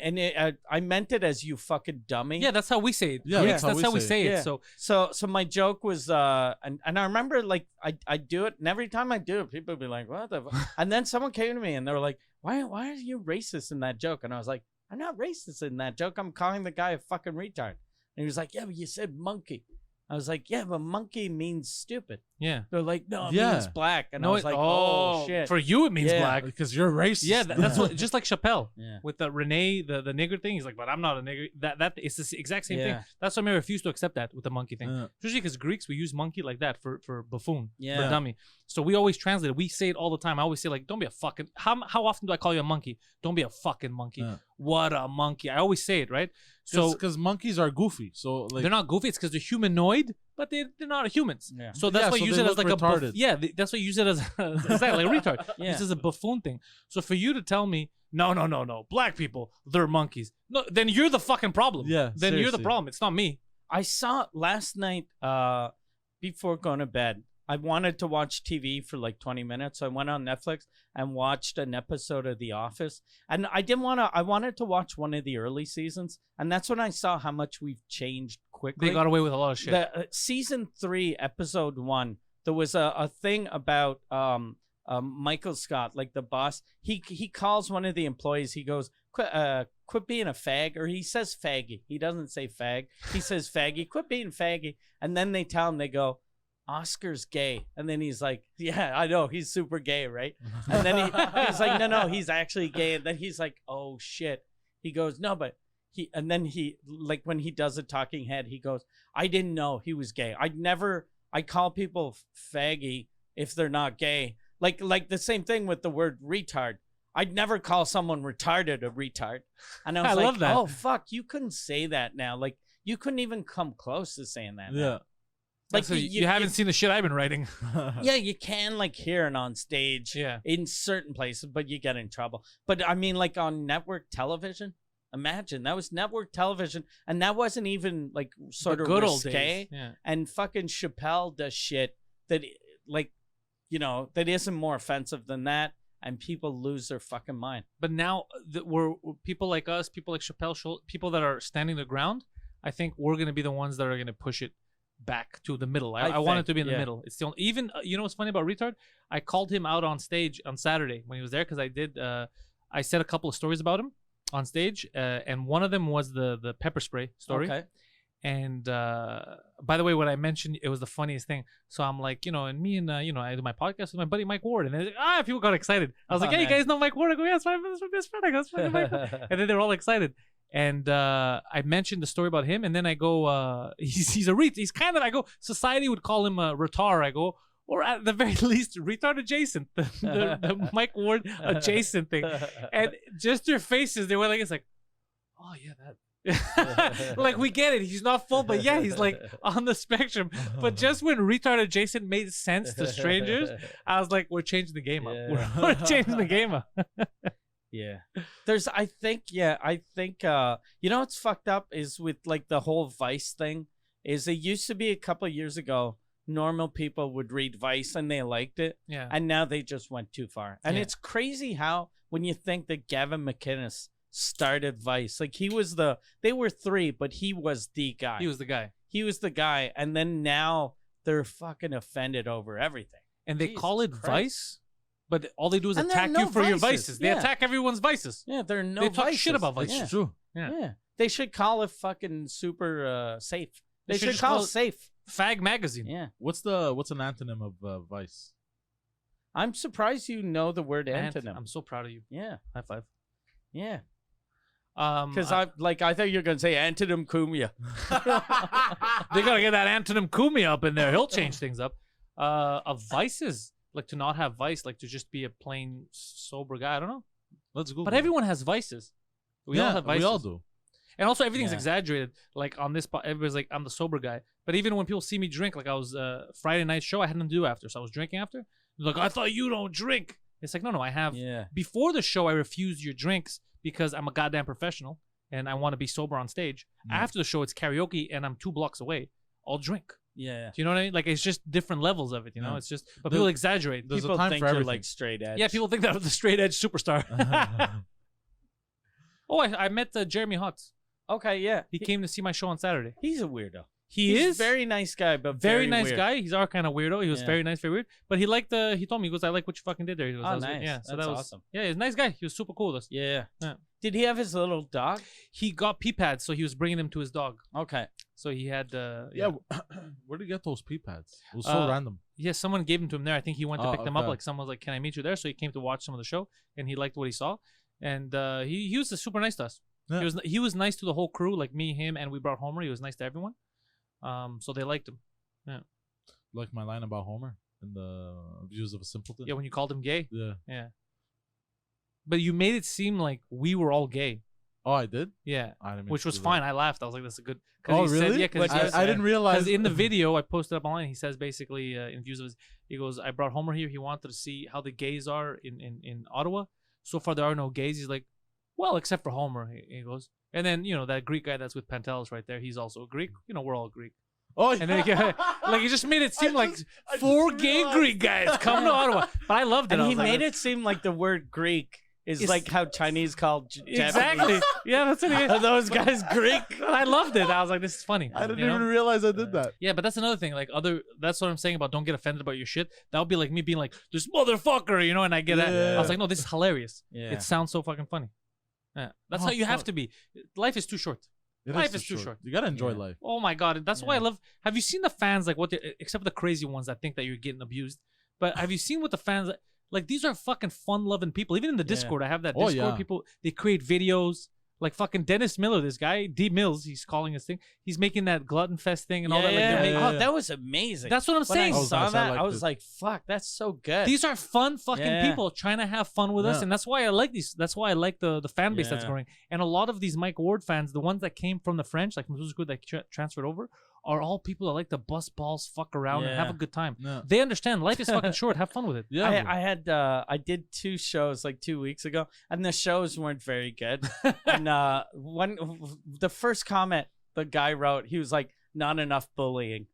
I meant it as you fucking dummy. Yeah, that's how we say it. Yeah, Greeks, that's how we say say it. Yeah. So So my joke was and I remember like I do it, and every time I do it, people would be like, "What the?" And then someone came to me and they were like, "Why are you racist in that joke?" And I was like, "I'm not racist in that joke. I'm calling the guy a fucking retard." And he was like, "Yeah, but you said monkey." I was like, "Yeah, but monkey means stupid." yeah. They're like, "No, it Yeah. means black." And I No, was like, "Oh shit." For you, it means Yeah. black. Because you're racist. Yeah, that's what. Just like Chappelle Yeah. with the Renee, the nigger thing. He's like, but I'm not a nigger. That it's the exact same thing. Yeah. That's why I refuse to accept that with the monkey thing. Yeah. Especially because Greeks, we use monkey like that for buffoon, for Yeah. dummy. So we always translate it. We say it all the time. I always say like, don't be a fucking. How often do I call you a monkey? Don't be a fucking monkey. Yeah. What a monkey. I always say it, right? So because monkeys are goofy, so like they're not goofy. It's because they're humanoid, but they're not humans. Yeah. So that's Yeah, why so you use they it as look like retarded. that's why you use it as exactly like a retard. Yeah. This is a buffoon thing. So for you to tell me, no, black people, they're monkeys. No, then you're the fucking problem. Yeah, Then you're the seriously. problem. It's not me. I saw last night before going to bed. I wanted to watch TV for like 20 minutes. So I went on Netflix and watched an episode of The Office. And I wanted to watch one of the early seasons. And that's when I saw how much we've changed quickly. They got away with a lot of shit. The season 3, episode 1, there was a thing about Michael Scott, like the boss. He calls one of the employees. He goes, quit being a fag, or he says faggy. He doesn't say fag. He says faggy. Quit being faggy. And then they tell him, they go, Oscar's gay. And then he's like, yeah, I know, he's super gay, right? And then he's like, no, he's actually gay. And then he's like, oh shit. He goes, no, but and then he, like when he does a talking head, he goes, I didn't know he was gay. I call people faggy if they're not gay. Like the same thing with the word retard. I'd never call someone retarded a retard. And I was I like, love that. oh fuck, you couldn't say that now. Like you couldn't even come close to saying that. yeah. Now. Like So you haven't seen the shit I've been writing. yeah, you can like hear it on stage Yeah. in certain places, but you get in trouble. But I mean, like on network television, imagine that was network television, and that wasn't even like sort The of good old risque. days. Yeah. And fucking Chappelle does shit that like that isn't more offensive than that, and people lose their fucking mind. But now we're people like us, people like Chappelle, people that are standing the ground. I think we're gonna be the ones that are gonna push it back to the middle. I want it to be in the middle. It's the only, even what's funny about retard? I called him out on stage on Saturday when he was there because I said a couple of stories about him on stage, and one of them was the pepper spray story. Okay. And by the way, what I mentioned, it was the funniest thing. So I'm like, and me and I do my podcast with my buddy Mike Ward, and they're like, people got excited. I was like, hey, you guys know Mike Ward? I go, yeah, that's my best friend. I go, that's fucking Mike Ward. And then they were all excited. And I mentioned the story about him, and then I go, he's a he's kind of, I go, society would call him a retard. I go, or at the very least, retard adjacent, the Mike Ward adjacent thing. And just their faces, they were like, it's like, oh yeah, that. Like, we get it, he's not full, but yeah, he's like on the spectrum. But just when retard adjacent made sense to strangers, I was like, we're changing the game up. We're changing the game up. Yeah. I think what's fucked up is with like the whole Vice thing is it used to be a couple of years ago, normal people would read Vice and they liked it. Yeah. And now they just went too far. And it's crazy how when you think that Gavin McInnes started Vice, like they were three, but he was the guy. He was the guy. And then now they're fucking offended over everything. And they call it Christ. Vice? But all they do is attack you for your vices. They attack everyone's vices. Yeah, they talk vices. Shit about vices. It's true. Yeah. They should call it fucking super safe. They should call it safe. Fag magazine. Yeah. What's an antonym of vice? I'm surprised you know the word antonym. I'm so proud of you. Yeah. High five. Yeah. Because I thought you were gonna say antonym Cumia. They gotta get that antonym Cumia up in there. He'll change things up. Of vices. Like to not have vice, like to just be a plain sober guy. I don't know. Let's Google. But everyone has vices. We all have vices. We all do. And also everything's exaggerated. Like on this, everybody's like, I'm the sober guy. But even when people see me drink, like I was Friday night show, I had nothing to do after, so I was drinking after. They're like, I thought you don't drink. It's like, no, I have. Yeah. Before the show, I refused your drinks because I'm a goddamn professional and I want to be sober on stage. After the show, it's karaoke and I'm 2 blocks away. I'll drink. Yeah. Do you know what I mean? Like, it's just different levels of it, you know? It's just, but people exaggerate. There's people a time think for everything. you're like straight edge. Yeah, people think that I'm the straight edge superstar. Oh, I met Jeremy Hotz. Okay, yeah. He came to see my show on Saturday. He's a weirdo. He's a very nice guy, but very nice weird. guy. He's our kind of weirdo. He was very nice, very weird. But he liked he told me, he goes, I like what you fucking did there. He goes, oh, nice. Yeah, so that's that was awesome. Yeah, he's a nice guy. He was super cool with us. Yeah. Did he have his little dog? He got pee pads, so he was bringing them to his dog. Okay. So he had Where did he get those pee pads? It was so random. Yeah, someone gave them to him there. I think he went to pick them up. Like someone was like, "Can I meet you there?" So he came to watch some of the show, and he liked what he saw, and he was super nice to us. Yeah. He was nice to the whole crew, like me, him, and we brought Homer. He was nice to everyone. So they liked him. Yeah. Like my line about Homer in the Views of a Simpleton. Yeah, when you called him gay. Yeah. Yeah. But you made it seem like we were all gay. Oh, I did? Yeah. I didn't which was fine. I laughed. I was like, that's a good. Oh, he really? Said, yeah, I didn't realize. Because in the video I posted up online, he says basically in Views of his, he goes, I brought Homer here. He wanted to see how the gays are in Ottawa. So far, there are no gays. He's like, well, except for Homer. He goes. And then, that Greek guy that's with Pantelis right there, he's also a Greek. We're all Greek. Oh, yeah. And then like he just made it seem like 4 gay Greek guys come to Ottawa. But I loved it. And he made it seem like the word Greek is like how Chinese called Japanese. Exactly. Yeah, that's it. Are those guys Greek? I loved it. I was like, this is funny. I didn't even realize I did that. Yeah, but that's another thing. Like that's what I'm saying about don't get offended about your shit. That would be like me being like, this motherfucker, and I get it. I was like, no, this is hilarious. Yeah. It sounds so fucking funny. Yeah. That's how you have to be. Life is too short. Life is too short. You gotta enjoy life. Oh my god, that's why I love. Have you seen the fans like except for the crazy ones that think that you're getting abused? But have you seen what the fans like? These are fucking fun-loving people. Even in the Discord, I have that Discord. People they create videos. Like fucking Dennis Miller, this guy, D Mills, he's calling his thing. He's making that Glutton Fest thing and all that. Oh, that was amazing. That's what I'm saying. When I saw that, I was like, fuck, that's so good. These are fun fucking people trying to have fun with us. And that's why I like these. That's why I like the fan base that's growing. And a lot of these Mike Ward fans, the ones that came from the French, like from School that transferred over, are all people that like to bust balls, fuck around, and have a good time. Yeah. They understand life is fucking short. Have fun with it. Yeah, I did 2 shows like 2 weeks ago, and the shows weren't very good. And the first comment the guy wrote, he was like, "Not enough bullying."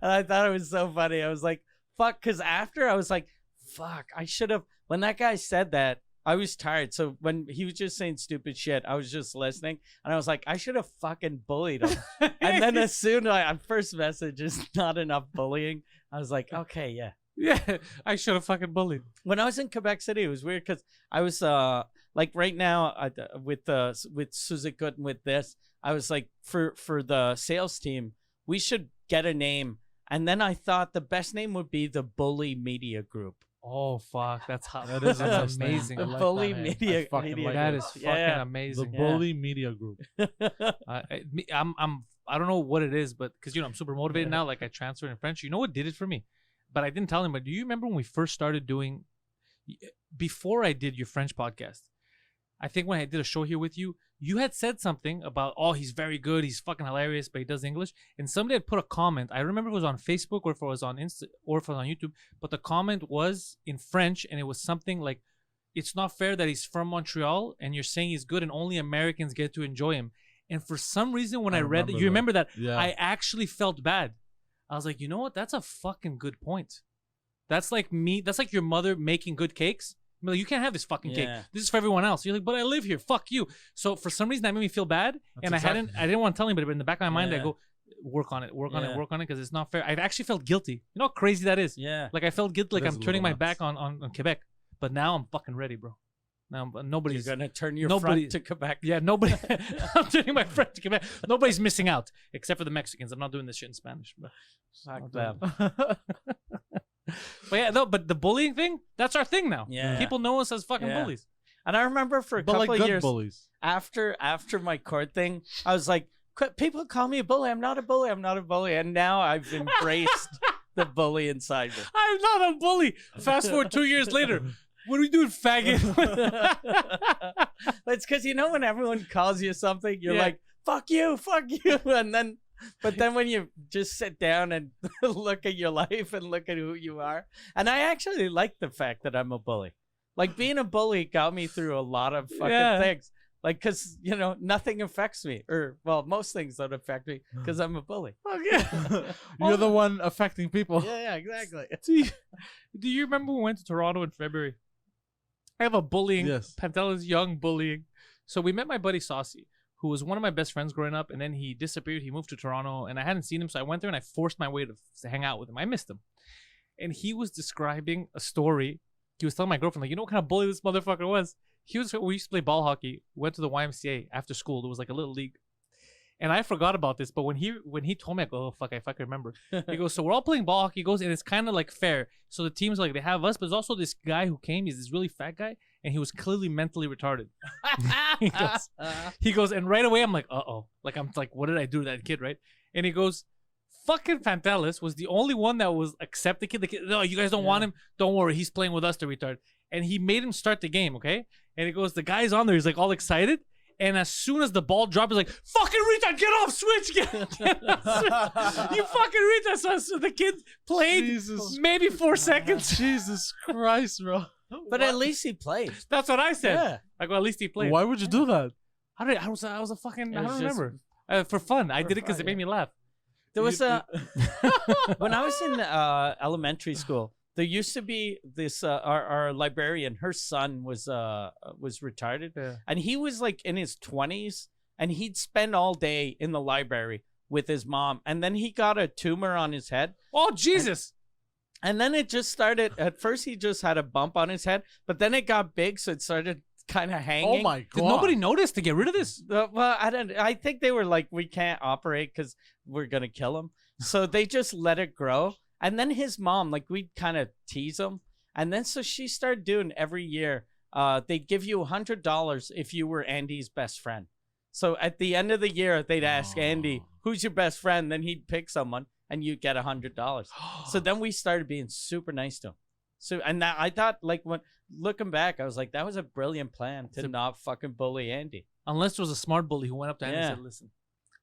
And I thought it was so funny. I was like, fuck, because after I was like, fuck, I should have. When that guy said that, I was tired. So when he was just saying stupid shit, I was just listening. And I was like, I should have fucking bullied him. And then as soon as first message is not enough bullying, I was like, okay, yeah. Yeah, I should have fucking bullied. When I was in Quebec City, it was weird because I was like right now with Suzukut and with this, I was like for the sales team, we should get a name. And then I thought the best name would be the Bully Media Group. Oh fuck, that's hot. That is a That's nice name. amazing. The I like Bully that. Media. I fucking Media like That Group. is fucking Yeah. amazing. The Bully Media Group. I don't know what it is, but because I'm super motivated now. Like I transferred in French. You know what did it for me? But I didn't tell him. But do you remember when we first started doing? Before I did your French podcast, I think when I did a show here with you, you had said something about, oh, he's very good, he's fucking hilarious, but he does English. And somebody had put a comment. I remember if it was on Facebook or if it was on or if it was on YouTube. But the comment was in French, and it was something like, "It's not fair that he's from Montreal and you're saying he's good and only Americans get to enjoy him." And for some reason, when I read that, you remember that? Yeah. I actually felt bad. I was like, you know what? That's a fucking good point. That's like me. That's like your mother making good cakes. I'm like, you can't have this fucking cake. Yeah. This is for everyone else. You're like, but I live here. Fuck you. So for some reason, that made me feel bad, and I didn't want to tell anybody. But in the back of my mind, I go, work on it, work on it, because it's not fair. I actually felt guilty. You know how crazy that is? Yeah. Like I felt guilty, like That's I'm a turning my little back on Quebec. But now I'm fucking ready, bro. Now nobody's You're gonna turn your nobody- front to Quebec. Yeah, nobody. I'm turning my friend to Quebec. Nobody's missing out except for the Mexicans. I'm not doing this shit in Spanish. But Fuck them. But yeah, no. But the bullying thing, that's our thing now. Yeah. People know us as fucking Yeah. bullies. And I remember for a But couple like of good years bullies. after my court thing, I was like, people call me a bully. I'm not a bully. I'm not a bully. And now I've embraced the bully inside me. I'm not a bully. Fast forward 2 years later. What are we doing, faggot? It's because when everyone calls you something, you're Yeah. like, fuck you, and then when you just sit down and look at your life and look at who you are, and I actually like the fact that I'm a bully. Like being a bully got me through a lot of fucking things. Like, because nothing affects me, or well, most things don't affect me because I'm a bully. You're the one affecting people. Yeah, exactly. Do you remember when we went to Toronto in February? I have a bullying. Yes. Pantelis young bullying. So we met my buddy Saucy, who was one of my best friends growing up, and then he disappeared. He moved to Toronto, and I hadn't seen him, so I went there and I forced my way to hang out with him. I missed him. And he was describing a story. He was telling my girlfriend, like, you know what kind of bully this motherfucker was? We used to play ball hockey. We went to the YMCA after school. There was like a little league. And I forgot about this, but when he told me, I go, oh, fuck, I fucking remember. He goes, so we're all playing ball hockey. He goes, and it's kind of like fair. So the teams, like, they have us, but there's also this guy who came. He's this really fat guy, and he was clearly mentally retarded. He goes, and right away, I'm like, uh-oh. Like, I'm like, what did I do to that kid, right? And he goes, fucking Pantelis was the only one that was accept the kid. The kid, no, you guys don't want him? Don't worry. He's playing with us, the retard. And he made him start the game, okay? And he goes, the guy's on there. He's, like, all excited. And as soon as the ball dropped, he's like, fucking retard, get off, switch, get off, switch. You fucking retard. So the kid played maybe 4 seconds. Jesus Christ, bro. But at least he played. That's what I said. Yeah. Like, well, at least he played. Why would you do that? I was a fucking, I It was don't just remember. For fun. I did it because fun, it made me laugh. There was when I was in elementary school, there used to be this our librarian. Her son was retarded, and he was like in his 20s, and he'd spend all day in the library with his mom, and then he got a tumor on his head. Oh Jesus! And then it just started. At first, he just had a bump on his head, but then it got big, so it started kind of hanging. Oh my god! Did nobody notice to get rid of this? Well, I think they were like, we can't operate because we're gonna kill him. So they just let it grow. And then his mom, like, we'd kind of tease him. And then so she started doing every year, they'd give you $100 if you were Andy's best friend. So at the end of the year, they'd ask Andy, who's your best friend? Then he'd pick someone and you'd get $100. So then we started being super nice to him. So, and that, I thought, like, when looking back, I was like, that was a brilliant plan to not fucking bully Andy. Unless there was a smart bully who went up to Andy and said, listen,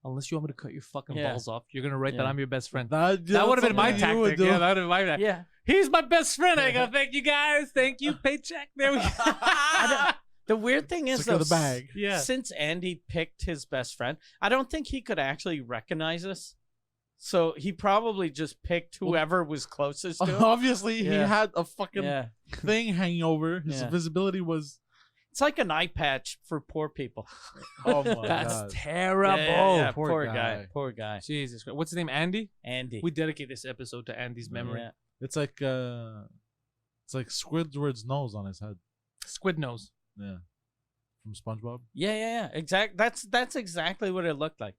unless you want me to cut your fucking balls off, you're going to write that I'm your best friend. That would have been my tactic. Yeah, that would have been my tactic. Yeah. He's my best friend. I go, thank you guys. Thank you. Paycheck. There we go. The weird thing is, though, the bag. Since Andy picked his best friend, I don't think he could actually recognize us. So he probably just picked whoever was closest to him. Obviously, he Yeah. had a fucking Yeah. thing hanging over. His Yeah. visibility was. It's like an eye patch for poor people. Oh my That's god. terrible. Yeah, poor poor guy. guy. Poor guy. Jesus Christ. What's his name? Andy? Andy. We dedicate this episode to Andy's memory. Yeah. It's like Squidward's nose on his head. Squid nose. Yeah. From SpongeBob. Yeah. That's exactly what it looked like.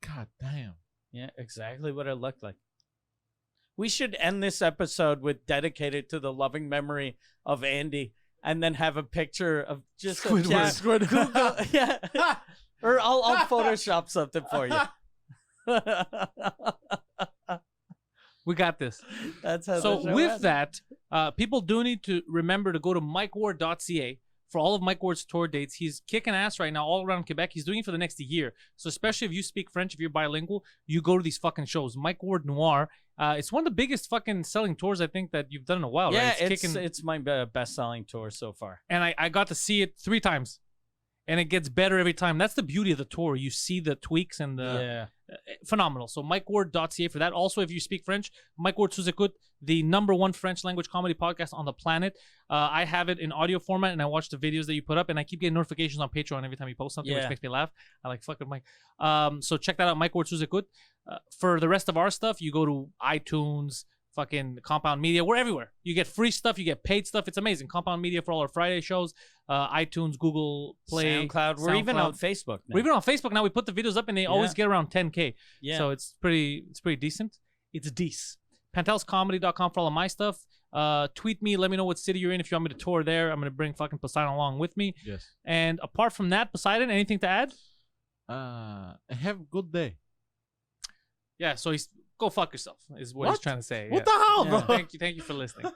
God damn. Yeah, exactly what it looked like. We should end this episode with dedicated to the loving memory of Andy, and then have a picture of just Squidward. Google, yeah. Or I'll Photoshop something for you. We got this. That's how. So the show with ends. that, people do need to remember to go to mikeward.ca for all of Mike Ward's tour dates. He's kicking ass right now all around Quebec. He's doing it for the next year. So especially if you speak French, if you're bilingual, you go to these fucking shows. Mike Ward Noir. It's one of the biggest fucking selling tours I think that you've done in a while. yeah, right? it's my best-selling tour so far. And I got to see it 3 times. And it gets better every time. That's the beauty of the tour. You see the tweaks and the phenomenal. So mikeward.ca for that. Also, if you speak French, Mike Ward Sous-Écoute, the #1 French language comedy podcast on the planet. I have it in audio format, and I watch the videos that you put up, and I keep getting notifications on Patreon every time you post something, which makes me laugh. I like fucking Mike. So check that out, Mike Ward Sous-Écoute. For the rest of our stuff, you go to iTunes, fucking Compound Media. We're everywhere. You get free stuff. You get paid stuff. It's amazing. Compound Media for all our Friday shows. iTunes, Google Play, SoundCloud. We're even on Facebook now. We're even on Facebook now. We put the videos up, and they always get around 10K. Yeah. So it's pretty decent. It's decent. PantelsComedy.com for all of my stuff. Tweet me. Let me know what city you're in. If you want me to tour there, I'm going to bring fucking Poseidon along with me. Yes. And apart from that, Poseidon, anything to add? Have a good day. Yeah, so go fuck yourself is what he's trying to say. What the hell, bro? Thank you for listening.